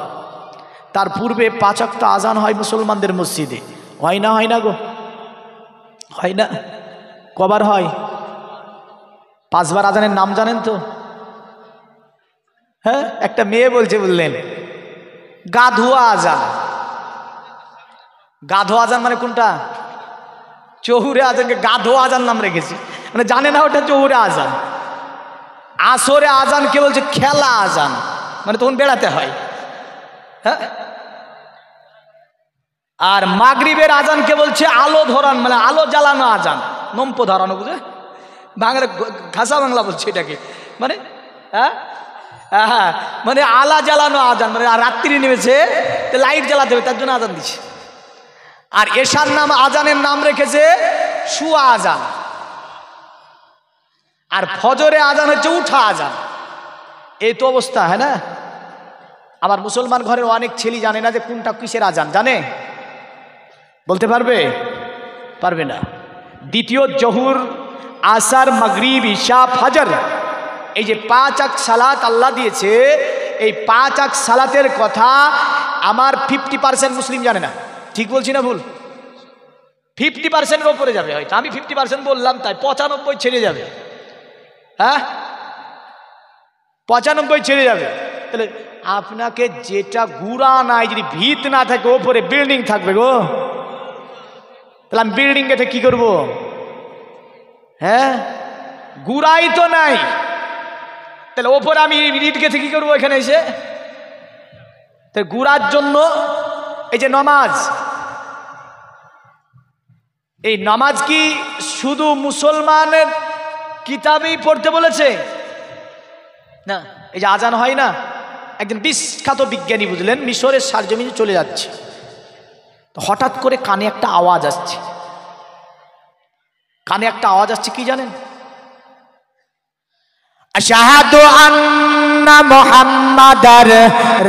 তার পূর্বে 5 ওয়াক্ত আজান হয় মুসলমানদের মসজিদে, হয় না? হয় না গো? হয় না? কবার হয়? 5 বার আজানের নাম জানেন তো? হ্যাঁ, একটা মেয়ে বলছে, বললেন গাধুয়া আজান। গাধোয়া আজান মানে কোনটা? চৌহুরে আজানকে গাধোয়া আজান নাম রেখেছে, মানে জানে না ওটা চৌহুরে আজান। আসরে আজানকে বলছে খেলা আজান, মানে তখন বেড়াতে হয়। হ্যাঁ, আর মাগরিবের আজানকে বলছে আলো ধরান, মানে আলো জ্বালানো আজান, নম্প ধরানো, বুঝে বাংলা ঘাসা বাংলা বলছে এটাকে, মানে হ্যাঁ হ্যাঁ, মানে আলা জ্বালানো আজান, মানে রাত্রি নেমেছে তো লাইট জ্বালাতে হবে, তার জন্য আজান দিচ্ছে। আর এশার নাম আজানের নাম রেখেছে শুয়া আজান, আর ফজরে আজান হচ্ছে উঠা আজান। এই তো অবস্থা, হ্যাঁ না? আবার মুসলমান ঘরের অনেক ছেলে জানে না যে কোনটা কিসের আজান, জানে? বলতে পারবে? পারবে না। দ্বিতীয় জহুর, আসার, মাগরিব, ইশা, ফজর, এই যে 5 ওয়াক্ত সালাত আল্লাহ দিয়েছে, এই 5 ওয়াক্ত সালাতের কথা আমার 50% মুসলিম জানে না। ঠিক বলছি না ভুল? 50%-এর ওপরে যাবে, হয়তো আমি 50% বললাম তাই 95 ছেড়ে যাবে। হ্যাঁ, 95 ছেড়ে যাবে। তাহলে আপনাকে যেটা গুড়া নাই, যদি ভিত না থাকে, ওপরে বিল্ডিং থাকবে গো, তাহলে আমি বিল্ডিং এটা কি করব? হ্যাঁ, গুড়াই তো নাই, তাহলে ওপরে আমি ইট গেছে কি করবো? এখানে এসে তো গুড়ার জন্য এই যে নামাজ, এই নামাজ কি শুধু মুসলমানের কিতাবেই পড়তে বলেছে না? এই যে আজান হয় না, একজন বিখ্যাত বিজ্ঞানী বুঝলেন মিশরের সারজমিনে চলে যাচ্ছে, তো হঠাৎ করে কানে একটা আওয়াজ আসছে। কানে একটা আওয়াজ আসছে কি জানেন? আশহাদু আন্না মুহাম্মাদার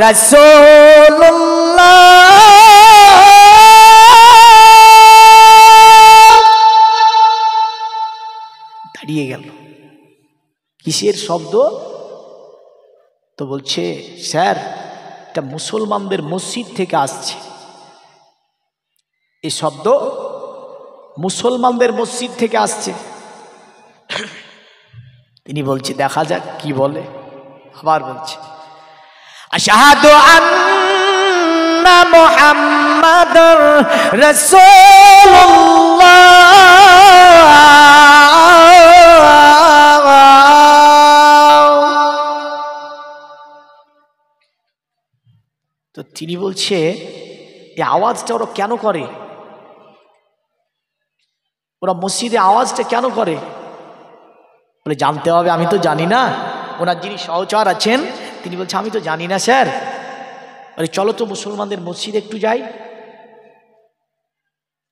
রাসূলুল্লাহ। দাঁড়িয়ে গেল। কিসের শব্দ? তো বলছে স্যার এটা মুসলমানদের মসজিদ থেকে আসছে, এই শব্দ মুসলমানদের মসজিদ থেকে আসছে। তিনি বলছে দেখা যাক কি বলে। আবার বলছে আশহাদু আন্না মুহাম্মাদুর রাসূলুল্লাহ। তো তিনি বলছে এই আওয়াজটা ওরা কেন করে, ওরা মসজিদে আওয়াজটা কেন করে? বলে জানতে হবে, আমি তো জানি না। ওনার যিনি সহচর আছেন তিনি বলছে আমি তো জানি না স্যার। বলে চলো তো মুসলমানদের মসজিদে একটু যাই।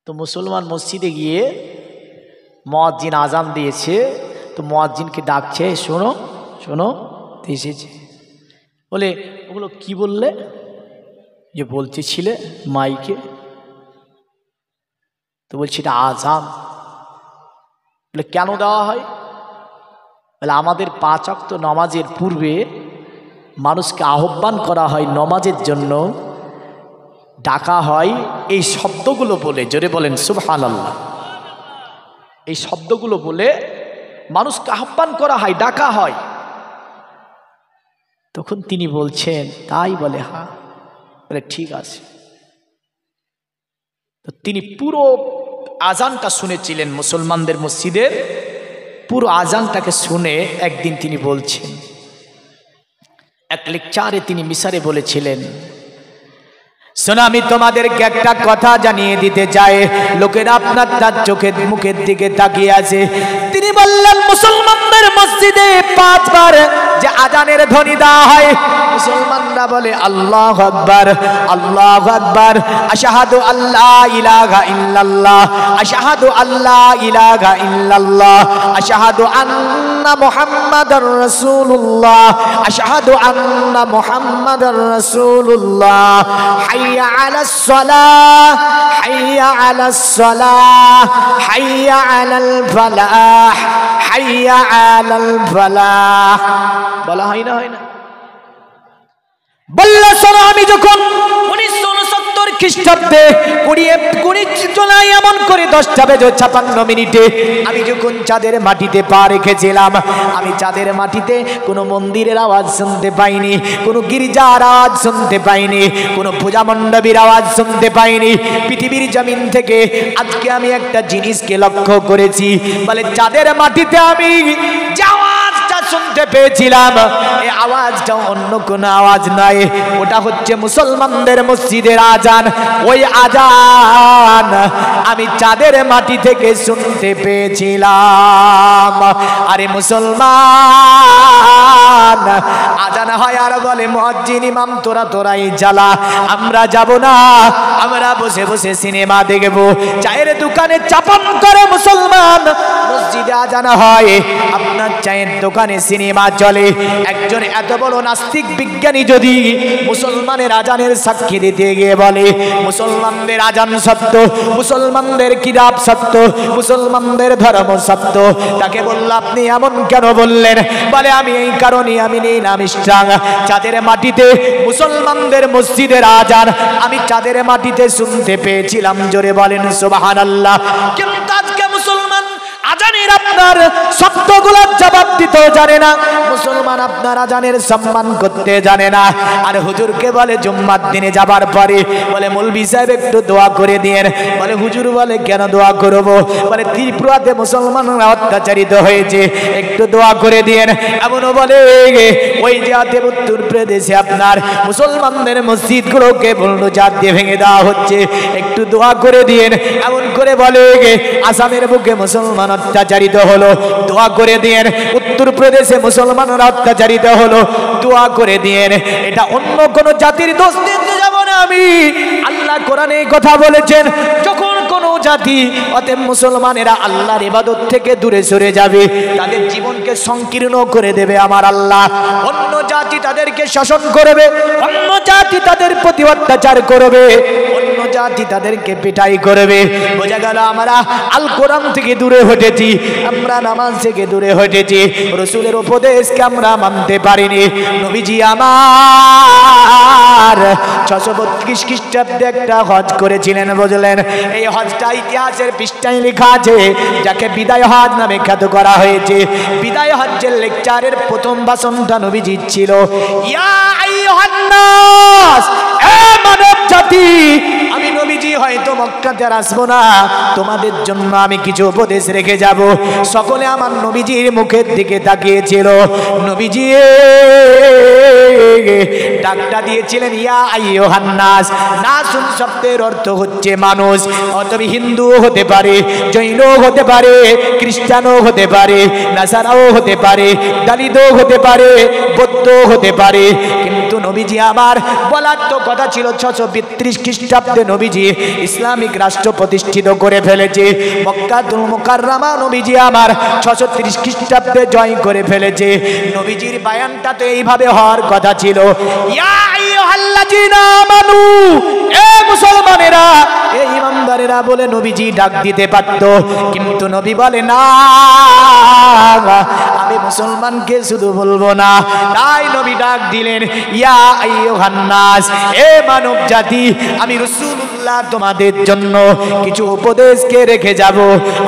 তো মুসলমান মসজিদে গিয়ে মুয়াজ্জিন আজান দিয়েছে, তো মুয়াজ্জিনকে ডাকছে শোনো শোনো, এসেছে। বলে ওগুলো কি বললে? যে বলতেছিলে মাইকে। তো বলছি এটা আজান। বলে কেন দেওয়া হয়? বলে আমাদের 5 ওয়াক্ত নামাজের পূর্বে মানুষকে আহ্বান করা হয় নামাজের জন্য, ডাকা হয় এই শব্দগুলো বলে। জোরে বলেন সুবহানাল্লাহ। এই শব্দগুলো বলে মানুষকে আহ্বান করা হয়, ডাকা হয়। তখন তিনি বলছেন তাই? বলে হ্যাঁ। বলে ঠিক আছে। তো তিনি পুরো আজানটা শুনেছিলেন মুসলমানদের মসজিদের, পুরো আজানটাকে শুনে একদিন তিনি বলছেন, এক লেকচারে তিনি মিশরে বলেছিলেন, শোনো আমি তোমাদেরকে একটা কথা জানিয়ে দিতে চাই। লোকেরা আপনার তার চোখের মুখের দিকে তাকিয়ে আছে। তিনি বললেন মুসলমানদের মসজিদে 5 বার যে আজানের ধ্বনি দেওয়া হয়, মুসলমানরা বলে আল্লাহু আকবার আল্লাহু আকবার, আশহাদু আল্লা ইলাহা ইল্লাল্লাহ, আশহাদু আল্লা ইলাহা ইল্লাল্লাহ, আশহাদু আন্না মুহাম্মাদার রাসূলুল্লাহ, আশহাদু আন্না মুহাম্মাদার রাসূলুল্লাহ, হাইয়া আলাস সালাহ হাইয়া আলাস সালাহ হাইয়া আলাল ফালাহ হাইয়া আলাল ফালাহ। বলা হয় না? হয় না? বললে শোনো আমি যখন 1969 খ্রিস্টাব্দে 20 জুলাই এমন করে 10টা বেজে 56 মিনিটে আমি যখন চাঁদের মাটিতে পা রেখেছিলাম, আমি চাঁদের মাটিতে কোনো মন্দিরের আওয়াজ শুনতে পাইনি, কোনো গির্জার আওয়াজ শুনতে পাইনি, কোনো পূজা মণ্ডপের আওয়াজ শুনতে পাইনি। পৃথিবীর জমিন থেকে আজকে আমি একটা জিনিসকে লক্ষ্য করেছি, বলে চাঁদের মাটিতে আমি আওয়াজটা শুনতে পেয়েছিলাম, এই আওয়াজটা অন্য কোনো আওয়াজ নয়, ওটা হচ্ছে মুসলমানদের মসজিদের আজান। ওই আজান আমি চাঁদের মাটি থেকে শুনতে পেয়েছিলাম। আরে মুসলমান আজান হয় আর বলে মুয়াজ্জিন ইমাম তোরাই জ্বালা, আমরা যাব না, আমরা বসে বসে সিনেমা দেখব। চায়ের দোকানে চাপান করে মুসলমান, মসজিদে আজান হয়, আপনার চায়ের দোকানে সিনেমা চলে। একজন এত বড় নাস্তিক বিজ্ঞানী যদি মুসলমানের আজানের সাক্ষী দিতে গিয়ে বলে মুসলমানদের আজান সত্য, মুসলমানদের কিতাব সত্য, মুসলমানদের ধর্ম সত্য, তাকে বলল আপনি এমন কেন বললেন? বলে আমি এই কারণে আমি নিলাম ইসলাম চাঁদের মাটিতে মুসলমানদের মসজিদের আজান আমি চাঁদের মাটিতে শুনতে পেয়েছিলাম। জোরে বলেন সুবহানাল্লাহ। কিন্তু আজকে মুসলমান আজানের আপনার শব্দগুলোর জবাব দিতেও জানে না, মুসলমান আপনার আজানের সম্মান করতে জানে না। আর হুজুরকে বলে জুম্মার দিনে যাবার পরে বলে মৌলভী সাহেব একটু দোয়া করে দিন। বলে হুজুর বলে কেন দোয়া করব? বলে ত্রিপুরাতে মুসলমানরা অত্যাচারিত হয়েছে, একটু দোয়া করে দিন। এমনও বলে ওই জাতে উত্তর প্রদেশে আপনার মুসলমানদের মসজিদগুলোকে বুলডোজার দিয়ে ভেঙে দেওয়া হচ্ছে, একটু দোয়া করে দিন। এমন করে বলে আসামের বুকে মুসলমান অত্যাচারিত হলো, দোয়া করে দিন। উত্তর প্রদেশে মুসলমানরা অত্যাচারিত হলো, দোয়া করে দিন। এটা অন্য কোন জাতির দোষ দিতে যাব না আমি। আল্লাহ কোরআনে কথা বলেছেন, যখন কোন জাতি অতএব মুসলমানেরা আল্লাহর ইবাদত থেকে দূরে সরে যাবে, তাদের জীবনকে সংকীর্ণ করে দেবে আমার আল্লাহ। অন্য জাতি তাদেরকে শাসন করবে, অন্য জাতি তাদের প্রতি অত্যাচার করবে, অন্য জাতি তাদেরকে পিটাই করবে। বোঝা গেল আমরা আল কোরআন থেকে দূরে হটেছি, আমরা নামাজ থেকে দূরে হটেছি, রসুলের উপদেশকে আমরা মানতে পারিনি। নবীজি আমার 632 খ্রিস্টাব্দে একটা হজ করেছিলেন, বুঝলেন? এই হজটা ইতিহাসের পৃষ্ঠায় লেখা আছে, যাকে বিদায় হজ নামে খ্যাত করা হয়েছে। বিদায় হজ্জের লেকচারের প্রথম ভাষণটা নবীজি ছিল, ইয়া আইয়ুহান নাস, এ মানব জাতি, আমি নবীজি হয়তো মক্কাতে আর আসবো না, তোমাদের জন্য আমি কিছু উপদেশ রেখে যাব। সকলে আমার নবীজির মুখের দিকে তাকিয়েছিল। নবীজি ডাকটা দিয়েছিলেন ইয়া আইয়ুহান নাস। নাসুন শব্দের অর্থ হচ্ছে মানুষ। অতএব হিন্দু হতে পারে, জৈনও হতে পারে, খ্রিস্টানও হতে পারে, নাসারাও হতে পারে, দালিতও হতে পারে, বৌদ্ধও হতে পারে। কিন্তু নবীজি আমার বলার তো কথা ছিল 632 খ্রিস্টাব্দে নবীজি ইসলামিক রাষ্ট্র প্রতিষ্ঠিত করে ফেলেছে। মক্কাতুল মুকাররমা নবীজি আমার 630 খ্রিস্টাব্দে জয় করে ফেলেছে। নবীজির বায়ানটা তো এইভাবে হওয়ার কথা ছিল, ইয়া আইয়ুহাল্লাযীনা আমানু, এ মুসলমানেরা, এ ইমানদারেরা বলে নবীজি ডাক দিতে পারত, কিন্তু নবী বলে না, আমি মুসলমানকে শুধু বলবো না। তাই নবী ডাক দিলেন ইয়া আইয়ুহান নাস, এ মানব জাতি, আমি রাসূলুল্লাহ তোমাদের জন্য কিছু উপদেশকে রেখে যাব।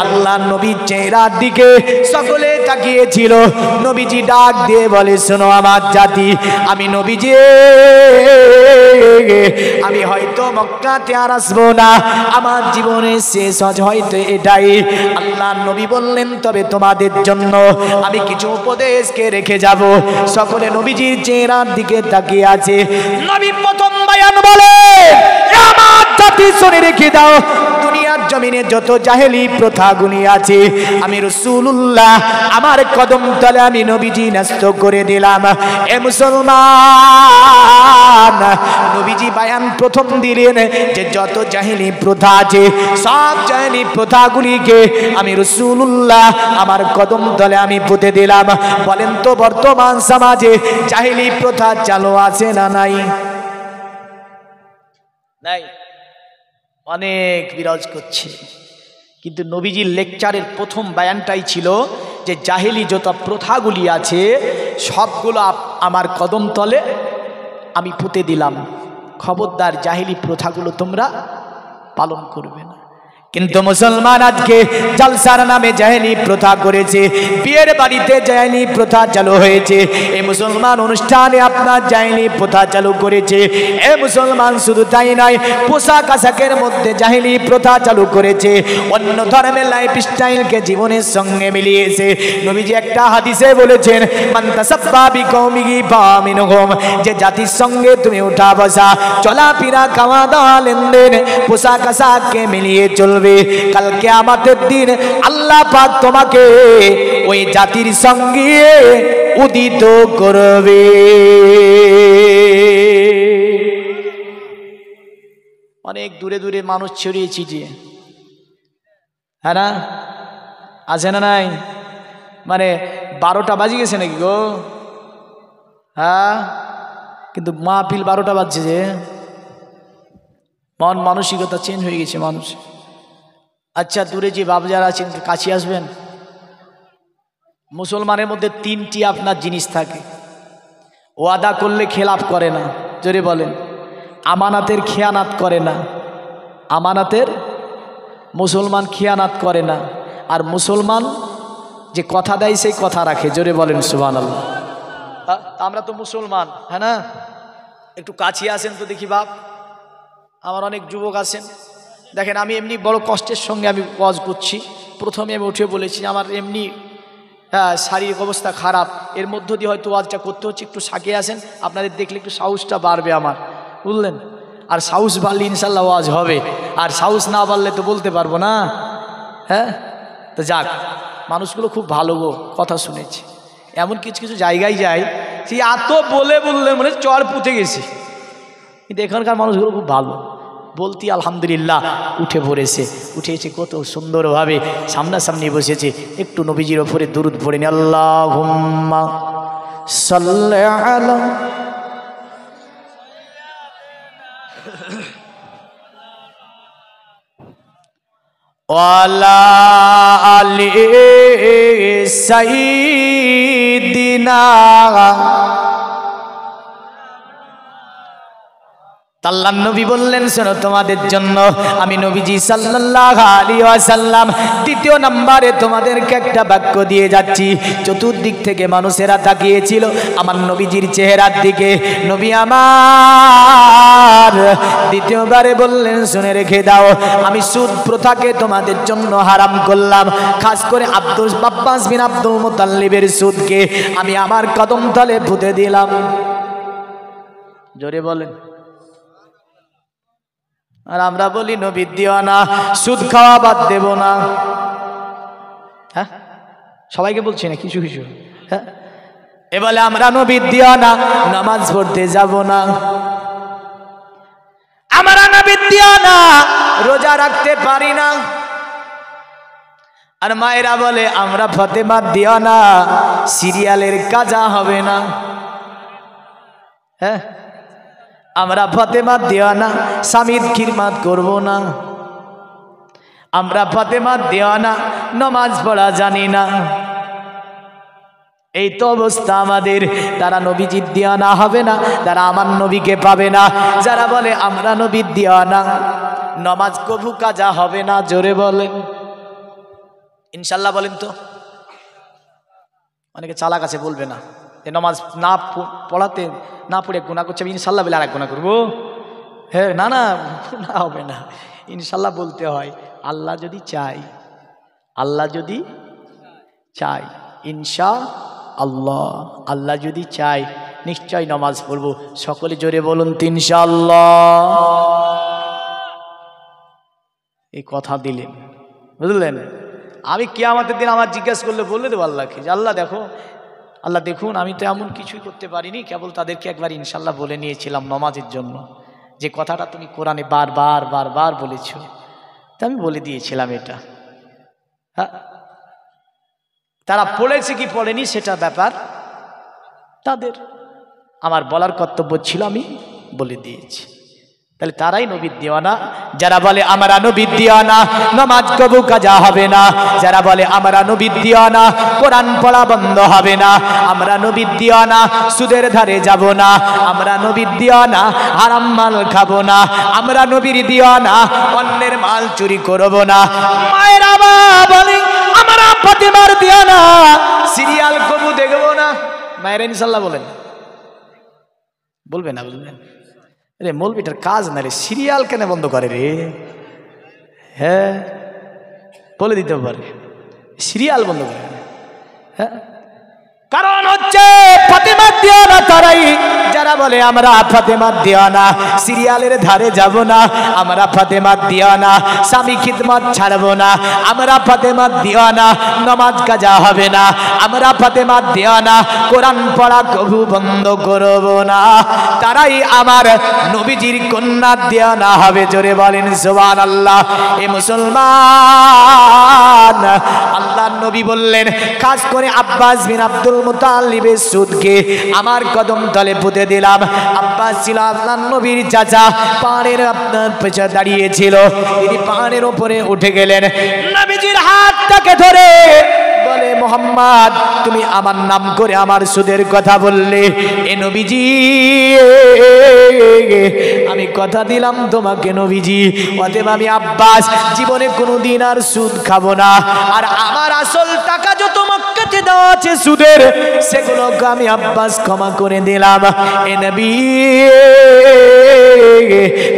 আল্লাহ নবীর চেহারার দিকে সকলে তাকিয়েছিল। নবীজি ডাক দিয়ে বলে, শোনো আমার জাতি, আমি নবীজি, আমি হয়তো মক্কাতে আর আসবো না, আমার জীবনের শেষ হজ হয়তো এটাই। আল্লাহ নবী বললেন, তবে তোমাদের জন্য আমি কিছু উপদেশকে রেখে যাব। সকলে নবীজির চেহারার দিকে তাকিয়ে আছে। নবী প্রথম বয়ান বলে, আমার জাতি শুনে রেখে দাও, দুনিয়ার জমিনে যত জাহেলি প্রথাগুলি আছে আমি রাসূলুল্লাহ আমার কদম তলে আমি নবীজি নষ্ট করে দিলাম। এ মুসলমান, নবীজি বায়ান প্রথম দিলেন যে যত জাহেলি প্রথা আছে সব জাহেলি প্রথাগুলিকে আমি রাসূলুল্লাহ আমার কদম তলে আমি পুঁতে দিলাম। বলেন তো বর্তমান সমাজে জাহেলি প্রথা চালু আছে না নাই? নাই, অনেক বিরাজ করছে। কিন্তু নবীজির লেকচারের প্রথম বায়ানটাই ছিল যে জাহেলি যত প্রথাগুলি আছে সবগুলো আমার কদম তলে আমি পুঁতে দিলাম। খবরদার জাহেলি প্রথাগুলো তোমরা পালন করবে না। কিন্তু মুসলমান আজকে জলসার নামে জাহেলি প্রথা করেছে, বিয়ের বাড়িতে জাহেলি প্রথা চালু হয়েছে। এই মুসলমান অনুষ্ঠানে আপনার জাহেলি প্রথা চালু করেছে। এ মুসলমান শুধু তাই নয়, পোশাক আশাকের মধ্যে জাহেলি প্রথা চালু করেছে। অন্য ধর্মের লাইফ স্টাইলকে জীবনের সঙ্গে মিলিয়েছে। নবীজি একটা হাদিসে বলেছেন, মান তাসাব্বা বিকৌমিহি ফামিনহুম, যে জাতির সঙ্গে তুমি উঠা বসা, চলাফেরা, খাওয়া দাওয়া, লেনদেন, পোশাক আশাককে মিলিয়ে চলবে, কাল কিয়ামতের দিন আল্লাহ পাক তোমাকে ওই জাতির সঙ্গে উদিত করবে। অনেক দূরে দূরে মানুষ ছড়িয়েছি যে, হ্যাঁ না, আছে না নাই? মানে 12টা বাজে গেছে নাকি গো? হ্যাঁ, কিন্তু মাহফিল 12টা বাজছে যে, মন মানসিকতা চেঞ্জ হয়ে গেছে মানুষ। আচ্ছা, দূরে যে বাপ যারা আছেন কাছে আসবেন। মুসলমানের মধ্যে 3টি আপনার জিনিস থাকে, ওয়াদা করলে খেলাফ করে না, জোরে বলেন। আমানাতের খেয়ানাত করে না, আমানাতের মুসলমান খেয়ানাত করে না। আর মুসলমান যে কথা দেয় সেই কথা রাখে, জোরে বলেন সুবহানাল্লাহ। আমরা তো মুসলমান, হ্যাঁ না? একটু কাছে আসেন তো দেখি বাপ, আমার অনেক যুবক আছেন। দেখেন আমি এমনি বড় কষ্টের সঙ্গে আমি ওয়াজ করছি। প্রথমে আমি উঠে বলেছি আমার এমনি শারীরিক অবস্থা খারাপ, এর মধ্য দিয়ে হয়তো ওয়াজটা করতে হচ্ছে। একটু সাকিয়ে আসেন, আপনাদের দেখলে একটু সাহসটা বাড়বে আমার, বুঝলেন? আর সাহস বাড়লে ইনশাল্লাহ ওয়াজ হবে, আর সাহস না বাড়লে তো বলতে পারবো না। হ্যাঁ, তো যাক, মানুষগুলো খুব ভালো গো, কথা শুনেছি। এমন কিছু কিছু জায়গায় যায় সেই এত বলে বললে মনে চর পুঁতে গেছি, কিন্তু এখানকার মানুষগুলো খুব ভালো, বলতি আলহামদুলিল্লাহ উঠে পড়েছে, উঠে এসে কত সুন্দরভাবে সামনাসামনি বসেছে। একটু নবীজির ওপরে দুরূদ পড়েনি, আল্লাহুম্মা সাল্লি আলা ওয়ালা আলি সাইয়্যিদিনা। আল্লাহর নবী বললেন, শোনো তোমাদের জন্য আমি নবীজি সাল্লাল্লাহু আলাইহি ওয়াসাল্লাম দ্বিতীয় নম্বরে তোমাদেরকে একটা বাক্য দিয়ে যাচ্ছি। চতুর্দিক থেকে মানুষেরা তাকিয়েছিল আমার নবীজির চেহারার দিকে। নবী আমার দ্বিতীয়বারে বললেন, শুনে রেখে দাও, আমি সুদ প্রথাকে তোমাদের জন্য হারাম করলাম। খাস করে আব্বাস বিন আব্দুল মুতাল্লিবের সুদকে আমি আমার কদম তলে পুঁতে দিলাম। জোরে বলেন। আর আমরা বলি নবীর দিওয়ানা, সুদ খাওয়া বাদ দেব না। হ্যাঁ, সবাইকে বলছি না, কিছু কিছু। হ্যাঁ, এ বলে আমরা নবীর দিওয়ানা, নামাজ পড়তে যাব না। আমরা নবীর দিওয়ানা, রোজা রাখতে পারি না। আর মায়েরা বলে আমরা ফাতেমার দিওয়ানা, সিরিয়ালের কাজা হবে না। হ্যাঁ, আমরা ফাতেমার দিওয়ানা, স্বামীর খিদমত করব না। আমরা ফাতেমার দিওয়ানা, নামাজ পড়া জানি না। এই তো অবস্থা আমাদের। তারা নবীজির দিওয়ানা হবে না, তারা আমার নবীকে পাবে না। যারা বলে আমরা নবীর দিওয়ানা, নামাজ কবু কাজা হবে না। জোরে বলেন ইনশাল্লাহ। বলেন তো, অনেকে চালাক আছে, বলবে না যে নামাজ না পড়াতে না পড়ে গুনাহ করছে, আমি ইনশাল্লাহ বলে আর এক গুনাহ করবো। হ্যাঁ, না না, গুনাহ হবে না, ইনশাল্লাহ বলতে হয়। আল্লাহ যদি চাই, আল্লাহ যদি চাই, ইনশা আল্লাহ, আল্লাহ যদি চাই নিশ্চয় নামাজ পড়বো। সকলে জোরে বলুন ইনশাআল্লাহ। এই কথা দিলেন, বুঝলেন? আমি কিয়ামতের দিন আমার জিজ্ঞাসা করলে বলে দেবো আল্লাহকে যে আল্লাহ দেখো, আল্লাহ দেখুন, আমি তো এমন কিছুই করতে পারিনি, কেবল তাদেরকে একবার ইনশাল্লাহ বলে নিয়েছিলাম নামাজের জন্য, যে কথাটা তুমি কোরআনে বারবার বারবার বলেছ, তা আমি বলে দিয়েছিলাম এটা। হ্যাঁ, তারা পড়েছে কি পড়েনি সেটা ব্যাপার তাদের, আমার বলার কর্তব্য ছিল, আমি বলে দিয়েছি। তাহলে তারাই নবীর দিওয়ানা। যারা বলে আমরা নবীর দিওয়ানা, নামাজ কবু কাজা হবে না। যারা বলে আমরা নবীর দিওয়ানা, কোরআন পড়া বন্ধ হবে না। আমরা নবীর দিওয়ানা, সুদের ধারে যাব না। আমরা নবীর দিওয়ানা, হারাম মাল খাবো না। আমরা নবীর দিওয়ানা, অন্যের মাল চুরি করব না। মায়েরা বলে আমরা ফাতেমার দিওয়ানা, সিরিয়াল কবু দেখবো না। মায়েরা ইনশাল্লাহ বলেন, বলবে না? বলবেন? রে মৌলবিটার কাজ না রে, সিরিয়াল কেন বন্ধ করে রে? হ্যাঁ, বলে দিতে পারে সিরিয়াল বন্ধ করে। হ্যাঁ, কারণ হচ্ছে ফাতেমার দিওয়ানা তারাই যারা বলে আমরা ফাতেমার দিওয়ানা, সিরিয়ালের ধারে যাব না। আমরা ফাতেমার দিওয়ানা, স্বামী খিদমত ছাড়বো না। আমরা ফাতেমার দিওয়ানা, নামাজ কাজা হবে না। আমরা ফাতেমার দিওয়ানা, কোরআন পড়া কবু বন্ধ করব না। তারাই আমার নবীজির কন্যার দিওয়ানা হবে। জোরে বলেন সুবহানাল্লাহ। এ মুসলমান, আল্লাহর নবী বললেন, খাস করে আব্বাস বিন আব্দুল মুতাল্লিবের সুদকে আমার কদম তলে পুঁতে দিলাম। আব্বাস ছিল আল্লাহর নবীর চাচা, পাহাড়ের আপনার পেছনে দাঁড়িয়েছিল। তিনি পাহাড়ের উপরে উঠে গেলেন, নবীজির হাতটাকে ধরে বলে মুহাম্মদ তুমি আমার নাম করে আমার সুদের কথা বললে, এ নবীজি আমি কথা দিলাম তোমাকে নবীজি, অতএব আমি আব্বাস জীবনে কোনোদিন আর সুদ খাবো না, আর আমার আসল টাকা যত মক্কাতে দেওয়া আছে সুদের সেগুলোকে আমি আব্বাস ক্ষমা করে দিলাম। এ নবী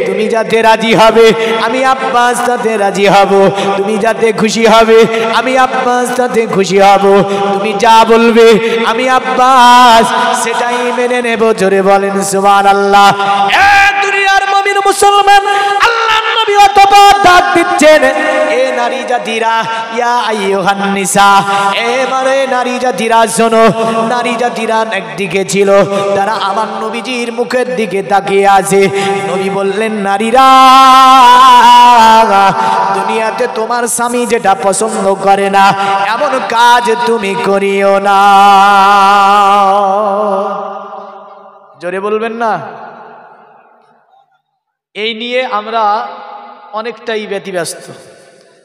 তুমি যাতে রাজি হবে আমি আব্বাস তাতে রাজি হব, তুমি যাতে খুশি হবে আমি আব্বাস তাতে খুশি হব, তুমি যা বলবে আমি আব্বাস সেটাই মেনে নেব। জোরে বলেন সুবহানাল্লাহ। এ দুনিয়ার মুমিন মুসলমান, আল্লাহর নবী অতঃপর ডাক দিচ্ছেন, এ নারী জাতিরা, ইয়া আইয়ুহান নিসা, এবারে নারী জাতিরা শোনো। নারী জাতিরা একদিকে ছিল, তারা আমার নবীজির মুখের দিকে তাকিয়ে আছে। নবী বললেন, নারীরা দুনিয়াতে তোমার স্বামী যেটা পছন্দ করে না এমন কাজ তুমি করিও না। জোরে বলবেন না। এই নিয়ে আমরা অনেকটাই ব্যতিব্যস্ত।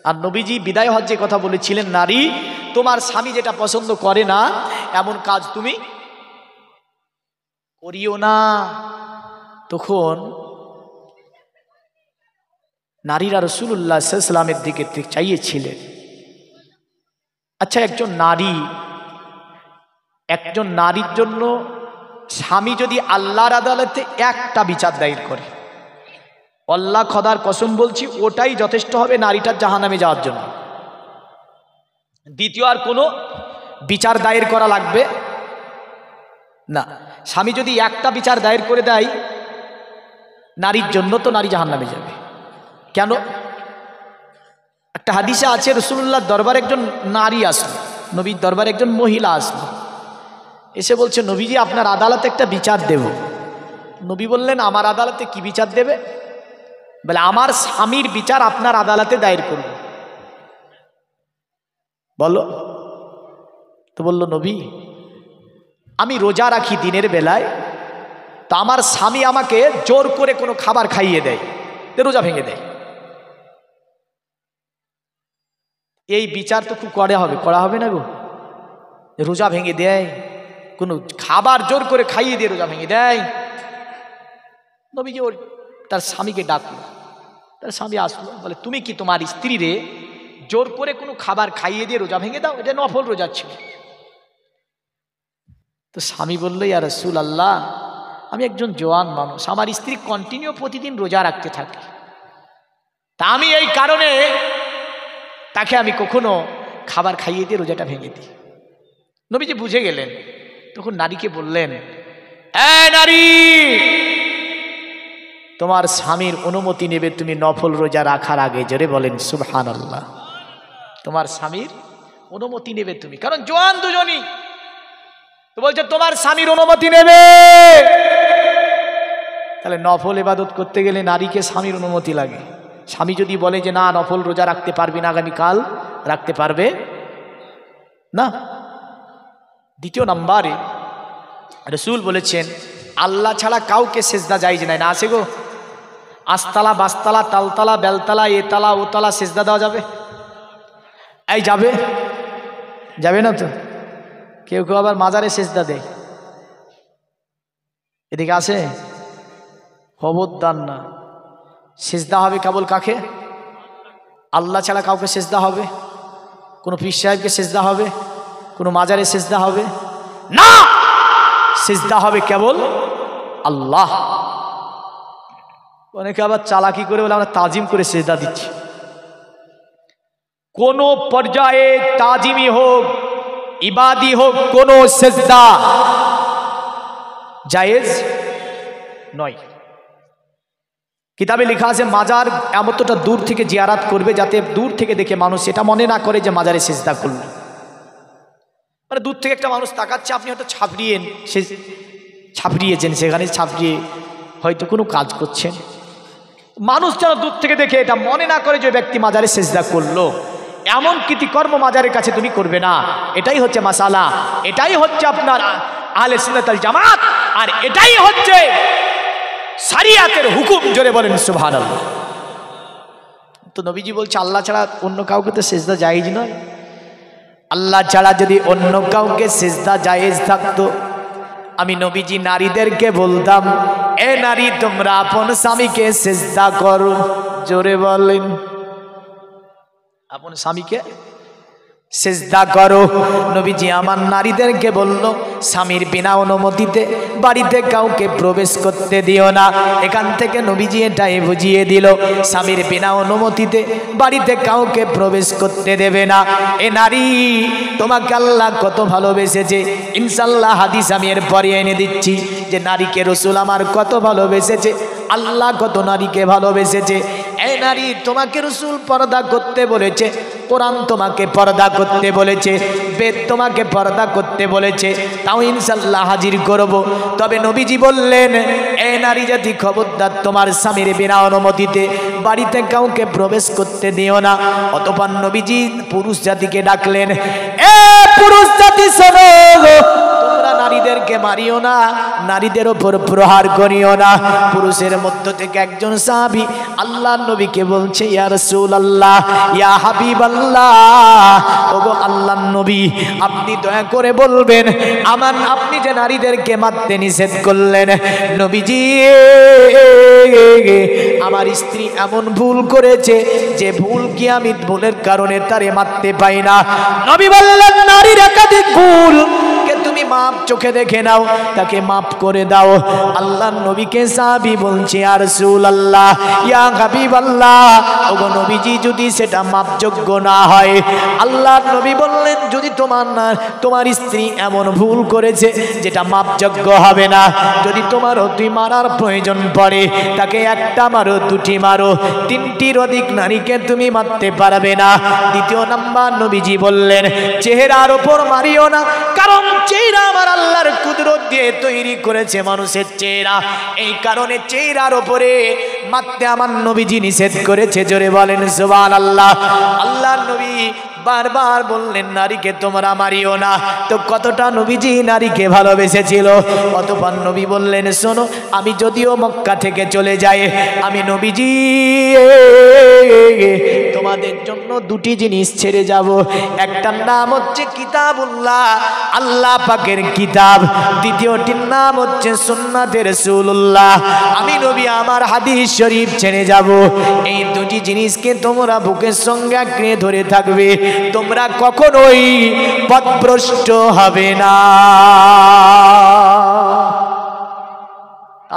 আর নবীজি বিদায় হজ্জে কথা বলেছিলেন, নারী তোমার স্বামী যেটা পছন্দ করে না এমন কাজ তুমি করিও না। তখন নারীরা রাসূলুল্লাহ সাল্লাল্লাহু আলাইহি ওয়াসাল্লামের দিকে চাইয়েছিলেন। আচ্ছা, একজন নারীর জন্য স্বামী যদি আল্লাহর আদালতে একটা বিচার দায়ের করে, আল্লাহ খোদার কসম বলছি ওটাই যথেষ্ট হবে নারীটার জাহান্নামে যাওয়ার জন্য। দ্বিতীয় আর কোনো বিচার দায়ের করা লাগবে না। স্বামী যদি একটা বিচার দায়ের করে দেয় নারীর জন্য, তো নারী জাহান্নামে যাবে। কেন? একটা হাদিসে আছে রাসূলুল্লাহর দরবারে একজন নারী আসলো, নবীর দরবারে একজন মহিলা আসলো, এসে বলছে, নবীজি আপনার আদালতে একটা বিচার দেব। নবী বললেন, আমার আদালতে কি বিচার দেবে? বলে, আমার স্বামীর বিচার আপনার আদালতে দায়ের করব। বলো তো। বলল, নবী আমি রোজা রাখি দিনের বেলায়, তা আমার স্বামী আমাকে জোর করে কোনো খাবার খাইয়ে দেয়, রোজা ভেঙে দেয়। এই বিচার তো খুব করা হবে না গো। রোজা ভেঙে দেয়, কোনো খাবার জোর করে খাইয়ে দিয়ে রোজা ভেঙে দেয়। নবীজি তার স্বামীকে ডাকলো, তার স্বামী আসলো, বলে, তুমি কি তোমার স্ত্রী রে জোর করে কোনো খাবার খাইয়ে দিয়ে রোজা ভেঙে দাও? এটা নফল রোজা ছিল। তো স্বামী বললো, ইয়া রাসূলুল্লাহ আমি একজন জওয়ান মানুষ, আমার স্ত্রী কন্টিনিউ প্রতিদিন রোজা রাখতে থাকে, তা আমি এই কারণে তাকে আমি কখনো খাবার খাইয়ে দিয়ে রোজাটা ভেঙে দিই। নবীজি বুঝে গেলেন। তখন নারীকে বললেন, এ নারী, তোমার স্বামীর অনুমতি নেবে তুমি নফল রোজা রাখার আগে। জোরে বলেন সুবহানাল্লাহ। তোমার স্বামীর অনুমতি নেবে তুমি, কারণ জওয়ান দুজনই। তো বলছে তোমার স্বামীর অনুমতি নেবে। তাহলে নফল ইবাদত করতে গেলে নারীকে স্বামীর অনুমতি লাগে। স্বামী যদি বলে যে না নফল রোজা রাখতে পারবি না, আগামীকাল রাখতে পারবে না। দ্বিতীয় নম্বরে রাসূল বলেছেন, আল্লাহ ছাড়া কাউকে সেজদা জায়েজ নাই। না আছে গো? আস্তালা, বাস্তালা, তালতালা, বেলতালা, এতালা, ওতালা সেজদা দেওয়া যাবে? এই যাবে? যাবে না তো। কেউ কেউ আবার মাজারে সেজদা দেয়, এদিকে আছে। খবরদার না, সেজদা হবে কেবল কাকে? আল্লাহ ছাড়া কাউকে সেজদা হবে? কোনো পীর সাহেবকে সেজদা হবে? কোনো মাজারে সেজদা হবে না। সেজদা হবে কেবল আল্লাহ। অনেকে আবার চালাকি করে বলে আমরা তাজিম করে সেজদা দিচ্ছি। কোন পর্যায়ে তাজিমি হোক, ইবাদি হোক, কোন সেজদা জায়েজ নয়। কিতাবে লেখা আছে মাজার এমনটা দূর থেকে জিয়ারাত করবে যাতে দূর থেকে দেখে মানুষ এটা মনে না করে যে মাজারে সেজদা করল। মানে দূর থেকে একটা মানুষ তাকাচ্ছে, আপনি হয়তো ছাপড়িয়েছেন, সেখানে ছাপড়িয়ে হয়তো কোনো কাজ করছেন, মানুষ যেন দূর থেকে দেখে এটা মনে না করে যে ব্যক্তি মাজারে সেজদা করলো। এমন কৃতিকর্ম মাজারের কাছে তুমি করবে না। এটাই হচ্ছে মাসালা, এটাই হচ্ছে আপনার আহলে সুন্নাত ওয়াল জামাত, আর এটাই হচ্ছে শরিয়াতের হুকুম। জোরে বলেন সুবহানাল্লাহ। তো নবীজি বলছে আল্লাহ ছাড়া অন্য কাউকে তো সেজদা জায়েজ নয়। আল্লাহ ছাড়া যদি অন্য কাউকে সিজদা জায়েজ থাকতো, আমি নবীজি নারীদেরকে বলতাম, এ নারী তোমরা আপন স্বামীকে সিজদা করো। জোরে বলেন, আপন স্বামীকে সিজদা করো। নবীজি আমার নারীদেরকে বলল, স্বামীর বিনা অনুমতিতে বাড়িতে কাউকে প্রবেশ করতে দিও না। এখান থেকে নবীজি এটাই বুঝিয়ে দিল, স্বামীর বিনা অনুমতিতে বাড়িতে কাউকে প্রবেশ করতে দেবে না। এ নারী, তোমাকে আল্লাহ কত ভালোবেসেছে। ইনশাআল্লাহ হাদিস আমি এর পরে এনে দিচ্ছি যে নারীকে রাসূল আমার কত ভালোবেসেছে, আল্লাহ কত নারীকে ভালোবেসেছে। এই নারী, তোমাকে রাসূল পর্দা করতে বলেছে, কোরআন তোমাকে পর্দা করতে বলেছে, বেদ তোমাকে পর্দা করতে বলেছে, তাও ইনশাআল্লাহ হাজির করব। তবে নবীজি বললেন, এই নারী জাতি খবরদার তোমার স্বামীর বিনা অনুমতিতে বাড়িতে কাউকে প্রবেশ করতে দিও না। অতঃপর নবীজি পুরুষ জাতিকে ডাকলেন, এ পুরুষ জাতি শোনো, তোমরা নারীদেরকে মারিও না, নারীদের ওপর প্রহার করিও না। পুরুষের মধ্য থেকে একজন সাহাবী আল্লাহর নবীকে বলছে, ইয়া রাসূলুল্লাহ, ইয়া হাবিবাল্লাহ, ওগো আল্লাহর নবী, আপনি দয়া করে বলবেন আপনি যে নারীদেরকে মারতে নিষেধ করলেন, নবীজি আমার স্ত্রী এমন ভুল করেছে যে ভুল কি আমি ভুলের কারণে তারে মারতে পাই না। নবী বললেন, নারীর একাধিক ভুল তুমি মাপ চোখে দেখে নাও, তাকে মাফ করে দাও। আল্লাহর নবীকে সাহাবী বলছে, ইয়া রাসূলুল্লাহ, ইয়া হাবিবাল্লাহ, ওগো নবীজি যদি সেটা মাপযোগ্য না হয়, আল্লাহর নবী বললেন, যদি তোমার স্ত্রী এমন ভুল করেছে যেটা মাপযোগ্য হবে না, যদি তোমারও দুই মারার প্রয়োজন পড়ে, তাকে একটা মারো, দুটি মারো, তিনটির অধিক নারীকে তুমি মারতে পারবে না। দ্বিতীয় নাম্বার নবীজি বললেন, চেহারার ওপর মারিও না, কারণ চেহারা আমার আল্লাহর কুদরত দিয়ে তৈরি করেছে মানুষের চেহারা, এই কারণে চেহারার ওপরে মারতে আমার নবীজি নিষেধ করেছে। জোরে বলেন সুবহানাল্লাহ। আল্লাহর নবী বারবার বললেন, নারীকে তোমরা মারিও না। তো কতটা নবীজি নারীকে ভালোবেসেছিল। অতঃপর নবী বললেন, শোনো, আমি যদিও মক্কা থেকে চলে যাই, আমি নবীজি তোমাদের জন্য দুটি জিনিস ছেড়ে যাব। একটার নাম হচ্ছে কিতাবুল্লাহ, আল্লাহ পাকের কিতাব। দ্বিতীয়টির নাম হচ্ছে সুন্নাতে রাসূলুল্লাহ, আমি নবী আমার হাদিস শরীফ ছেড়ে যাব। এই দুটি জিনিসকে তোমরা বুকের সঙ্গে আঁকড়ে ধরে থাকবে, তোমরা কখনোই পথভ্রষ্ট হবে না।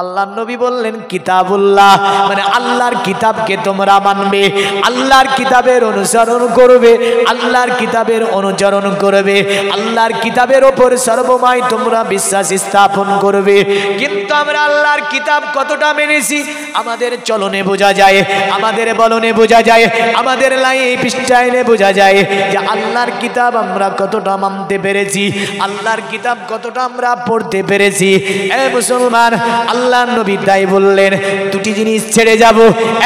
আল্লাহর নবী বললেন, কিতাবুল্লাহ মানে আল্লাহর কিতাবকে তোমরা মানবে, আল্লাহর কিতাবের অনুসরণ করবে, আল্লাহর কিতাবের অনুচরণ করবে, আল্লাহর কিতাবের ওপর সর্বময় তোমরা বিশ্বাস স্থাপন করবে। কিন্তু আমরা আল্লাহর কিতাব কতটা মেনেছি আমাদের চলনে বোঝা যায়, আমাদের বলনে বোঝা যায়, আমাদের লাইফ স্টাইলে বোঝা যায় যে আল্লাহর কিতাব আমরা কতটা মানতে পেরেছি, আল্লাহর কিতাব কতটা আমরা পড়তে পেরেছি। এ মুসলমান, আল্লাহর নবী তাই বললেন, দুটি জিনিস ছেড়ে যাব,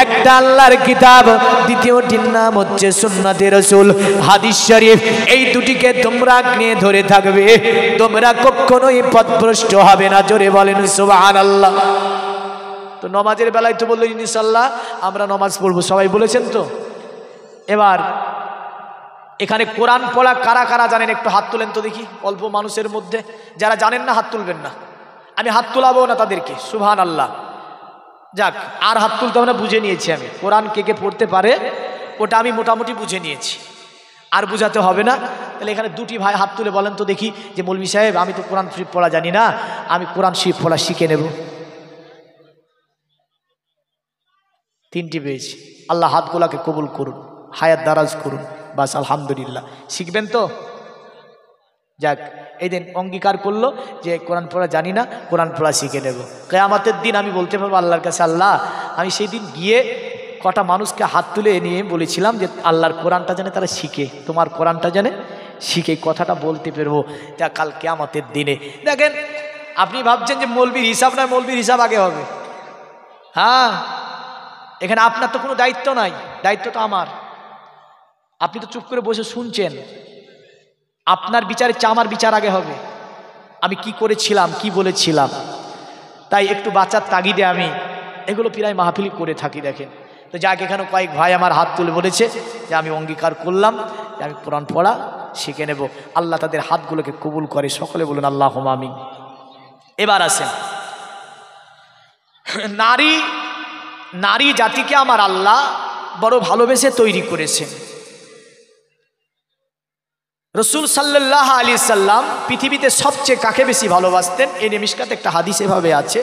একটা আল্লাহর কিতাব, দ্বিতীয়টির নাম হচ্ছে সুন্নাতে রাসূল, হাদিস শরীফ। এই দুটিকে তোমরা নিয়ে ধরে থাকবে, তোমরা কখনোই পথভ্রষ্ট হবে না। জোরে বলেন সুবহানাল্লাহ। তো নামাজের বেলায় তো বললেন ইনশাআল্লাহ আমরা নামাজ পড়বো, সবাই বলেছেন তো। এবার এখানে কোরআন পড়া কারা কারা জানেন একটু হাত তুলেন তো দেখি, অল্প মানুষের মধ্যে। যারা জানেন না হাত তুলবেন না, আমি হাত তুলাবো না তাদেরকে। সুবহানাল্লাহ। যাক, আর হাত তুলতে হবে না, বুঝে নিয়েছি আমি কোরআন কে কে পড়তে পারে, ওটা আমি মোটামুটি বুঝে নিয়েছি, আর বুঝাতে হবে না। তাহলে এখানে দুটি ভাই হাত তুলে বলেন তো দেখি যে মৌলভী সাহেব আমি তো কোরআন শরীফ পড়া জানি না, আমি কোরআন শরীফ পড়া শিখে নেব। তিনটি পেয়েছি। আল্লাহ হাতগুলাকে কবুল করুন, হায়াত দারাজ করুন। বাস আলহামদুলিল্লাহ। শিখবেন তো? যাক, এই দিন অঙ্গীকার করলো যে কোরআন পড়া জানি না, কোরআন পড়া শিখে নেব। কিয়ামতের দিন আমি বলতে পারবো আল্লাহর কাছে, আল্লাহ আমি সেই দিন গিয়ে কটা মানুষকে হাত তুলে নিয়ে বলেছিলাম যে আল্লাহর কোরআনটা জানে তারা শিখে, তোমার কোরআনটা জানে শিখে, কথাটা বলতে পারবো। তা কাল কিয়ামতের দিনে দেখেন, আপনি ভাবছেন যে মৌলবীর হিসাব নয়, মৌলবীর হিসাব আগে হবে। হ্যাঁ, এখানে আপনার তো কোনো দায়িত্ব নাই, দায়িত্ব তো আমার। আপনি তো চুপ করে বসে শুনছেন, আপনার বিচারের চেয়ে আমার বিচার আগে হবে। আমি কি করেছিলাম, কি বলেছিলাম, তাই একটু বাঁচার তাগিদে আমি এগুলো প্রায় মাহফিল করে থাকি। দেখেন তো, যাক, এখানে কয়েক ভাই আমার হাত তুলে বলেছে যে আমি অঙ্গীকার করলাম যে আমি কোরআন পড়া শিখে নেব। আল্লাহ তাদের হাতগুলোকে কবুল করে, সকলে বলুন আল্লাহুম্মা আমিন। এবার আসেন, নারী জাতিকে আমার আল্লাহ বড় ভালোবেসে তৈরি করেছেন। রসুল সাল্লাল্লাহু আলাইহি সাল্লাম পৃথিবীতে সবচেয়ে কাকে বেশি ভালোবাসতেন? এই নিয়ে মিশকাতে একটা হাদিস এভাবে আছে,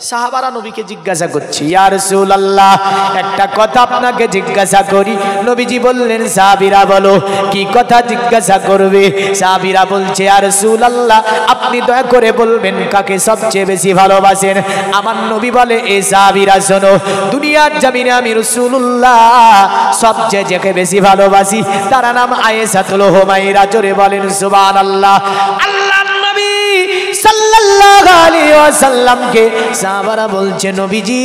সাহাবারা নবীকে জিজ্ঞাসা করছে, ইয়া রাসূলুল্লাহ একটা কথা আপনাকে জিজ্ঞাসা করি। নবীজি বললেন, সাহাবীরা বলো, কি কথা জিজ্ঞাসা করবে? সাহাবীরা বলছে, ইয়া রাসূলুল্লাহ আপনি দয়া করে বলবেন কাকে সবচেয়ে বেশি ভালোবাসেন। আমার নবী বলে, এ সাহাবীরা শোনো, দুনিয়ার জমিনে আমি রাসূলুল্লাহ সবচেয়ে যাকে বেশি ভালোবাসি তার নাম আয়েশাতুল হুমায়রা। জোরে বলেন সুবহানাল্লাহ। আল্লাহর নবী সাল্লাল্লাহু আলাইহি ওয়াসাল্লামকে সাহাবারা বলছে, নবীজি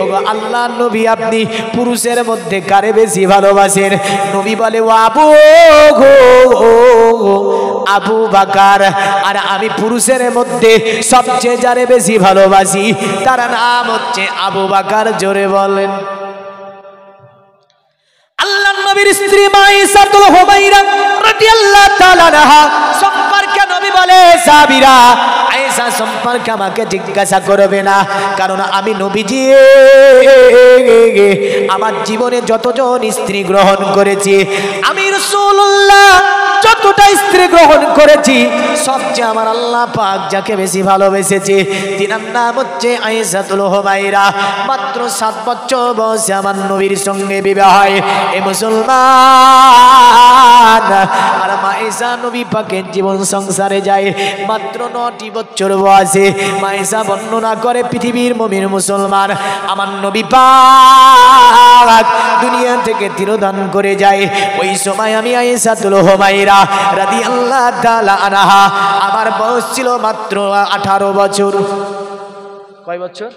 ওগো আল্লাহর নবী আপনি পুরুষের মধ্যে কারে বেশি ভালোবাসেন? নবী বলে, ও আবু বকর। আর আমি পুরুষের মধ্যে সবচেয়ে যারে বেশি ভালোবাসি তার নাম হচ্ছে আবু বকর। জোরে বলেন। আল্লাহর নবীর স্ত্রী আয়েশাতুল হুমায়রা রাদিয়াল্লাহু তাআলা আনহা সম্পর্কে নবী বলে, সাহাবীরা আয়েশা সম্পর্কে আমাকে জিজ্ঞাসা করবে না, কারণ আমি নবীজি আমার জীবনে যতজন স্ত্রী গ্রহণ করেছি, আমি রাসূলুল্লাহ যতটা স্ত্রী গ্রহণ করেছি সবচেয়ে আমার আল্লাহ পাক যাকে বেশি ভালোবেসেছে তিনার নাম হচ্ছে আয়েশাতুল হুমায়রা। মাত্র 7 বছর বয়সে আমার নবীর সঙ্গে বিবাহ হয়। এ মুসলমান, আর আয়েশা নবী পাকের জীবন সংসারে যায় মাত্র 9টি বছর বয়সে। আয়েশা বর্ণনা করে, পৃথিবীর মুমিন মুসলমান আমার নবী পাক দুনিয়া থেকে তিরোধান করে যায়। ওই সময় আমি আয়েশাতুল হুমায়রা রাদিয়াল্লাহু তাআলা আনহা আমার বয়স ছিল মাত্র 18 বছর। কয় বছর?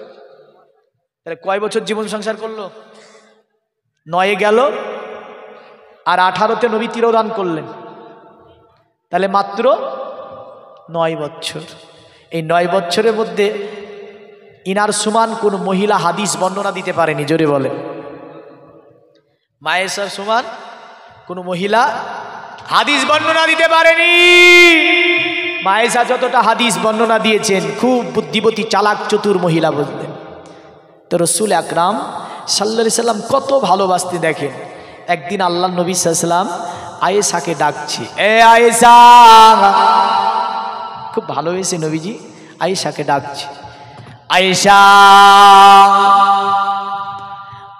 তাহলে কয় বছর জীবন সংসার করলো? 9 গেল, আর 18তে নবী তিরোধান করলেন, তাহলে মাত্র 9 বছর। এই 9 বছরের মধ্যে ইনার সমান কোন মহিলা হাদিস বর্ণনা দিতে পারেনি। জোরে বলে। আয়েশার সমান কোন মহিলা হাদিস বর্ণনা দিতে পারেনি। আয়েশা যতটা হাদিস বর্ণনা দিয়েছেন, খুব বুদ্ধিমতী চালাক চতুর মহিলা বলতেন। তো রাসূল আকরাম সাল্লাল্লাহু আলাইহি সাল্লাম কত ভালোবাসতে দেখেন। একদিন আল্লাহর নবী সাল্লাল্লাহু আলাইহি সাল্লাম আয়েশাকে ডাকছে, এ আয়েশা। খুব ভালোবেসে নবীজি আয়েশাকে ডাকছে, আয়েশা।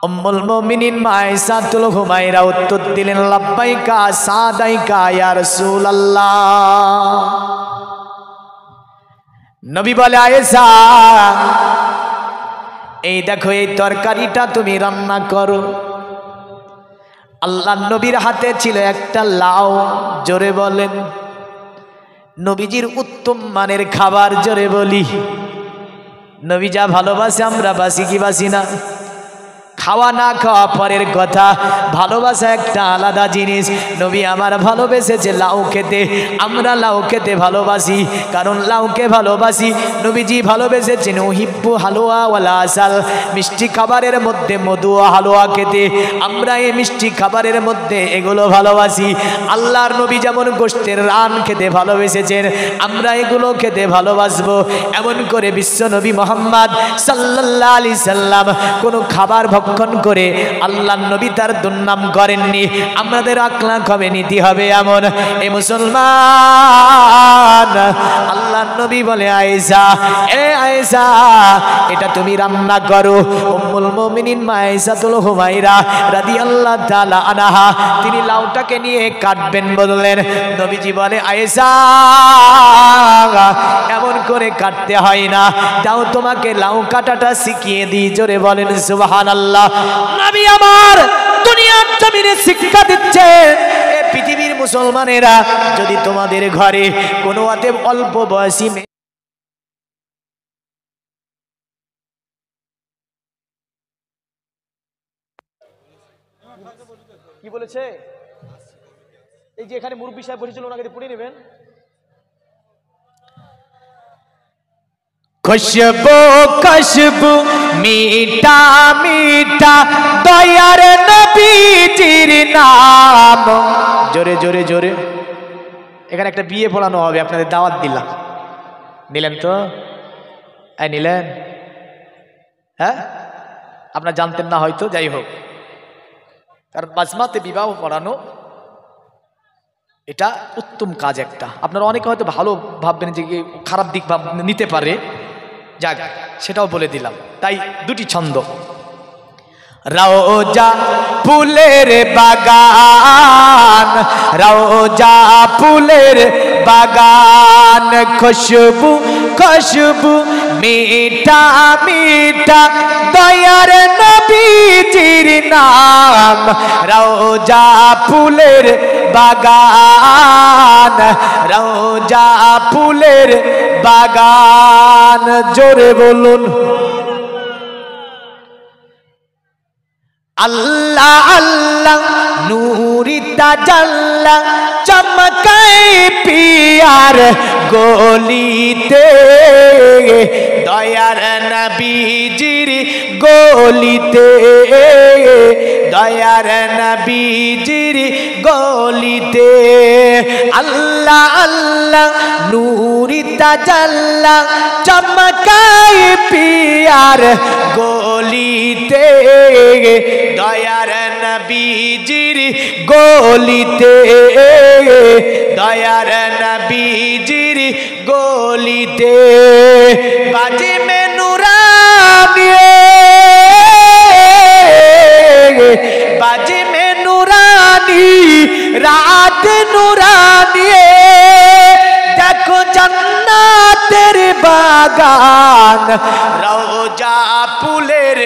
উম্মুল মুমিনিন আয়েশাতুল হুমায়রা উত্তর দিলেন, লাব্বাইকা সাদাইকা ইয়া রাসূলুল্লাহ। নবী বলে, আয়েশা এই দেখো এই তরকারিটা তুমি রান্না করো। আল্লাহর নবীর হাতে ছিল একটা লাউ। জোরে বলেন। নবীজির উত্তম মানের খাবার। জোরে বলি। নবী যা ভালোবাসে আমরা বাসি কি বাসি না? খাওয়া না খাওয়া পরের কথা, ভালোবাসা একটা আলাদা জিনিস। নবী আমার ভালোবেসেছে লাউ খেতে, আমরা লাউ খেতে ভালোবাসি, কারণ লাউকে ভালোবাসি। নবীজি ভালোবেসেছেন উহিব্বু হালুয়া ওয়ালা আসাল, মিষ্টি খাবারের মধ্যে মধু ও হালুয়া খেতে। আমরা এই মিষ্টি খাবারের মধ্যে এগুলো ভালোবাসি। আল্লাহর নবী যেমন গোশতের রান খেতে ভালোবেসেছেন, আমরা এগুলো খেতে ভালোবাসবো। এমন করে বিশ্ব নবী মুহাম্মদ সাল্লাল্লাহু আলাইহি সাল্লাম কোনো খাবার ভক্ষণ করে আল্লাহর নবী তার দুর্নাম করেননি। আমাদের আখলাক হবে, নীতি হবে এমন। এ মুসলমান, আল্লাহর নবী বলে, আয়েশা, এ আয়েশা এটা তুমি রান্না করো। উম্মুল মুমিনিন আয়েশাতুল হুমায়রা রাদিয়াল্লাহু তাআলা আনহা তিনি লাউটাকে নিয়ে কাটবেন বললেন। নবীজি বলে, আয়েশা এমন করে কাটতে হয় না, যাও তোমাকে লাউ কাটাটা শিখিয়ে দিই। জোরে বলেন সুবহানাল্লাহ। নবী আমার দুনিয়ার জমিনে শিক্ষা দিচ্ছেন, এ পৃথিবীর মুসলমানেরা, যদি তোমাদের ঘরে কোনো অল্প বয়সী কি বলেছে, এই যে এখানে মুরব্বী সাহেব বসেছিল ওনাকে পড়ে নেবেন। খুশবু খুশবু মিঠা মিঠা দয়ার নবীজির নাম। জোরে জোরে জোরে। এখানে একটা বিয়ে পড়ানো হবে, আপনাদের দাওয়াত দিলাম। নিলেন তো? নিলেন? হ্যাঁ, আপনারা জানতেন না হয়তো, যাই হোক। কারণ মাজমাতে বিবাহ পড়ানো এটা উত্তম কাজ একটা। আপনারা অনেকে হয়তো ভালো ভাববেন যে খারাপ দিক ভাব নিতে পারে, যাক সেটাও বলে দিলাম। তাই দুটি ছন্দ। রওজা ফুলের বাগান, রওজা ফুলের বাগান, খুশবু খুশবু মিঠা মিঠা দয়ার নবীজির নাম। রওজা ফুলের বাগান, রওজা ফুলের বাগান। জোরে বলুন আল্লাহ আল্লাহ নূরি তাজাল্লা চমকায় পিয়ার গলিতে, দয়ার নবীজির গলিতে, দয়ার নবীজির গলিতে। আল্লাহ আল্লাহ নূরি তাজাল্লা চমকায় পিয়ার গলিতে, দয়ার নবীজির গলিতে, দয়ার নবীজির গলিতে। বাজে মে নুরানিয়ে, বাজে মে নুরানি, রাত নুরানিয়ে, দেখো জান্নাতের বাগান, রওজা ফুলের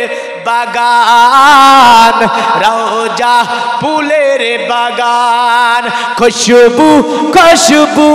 বাগান, রওজা ফুলের বাগান, খুশবু খুশবু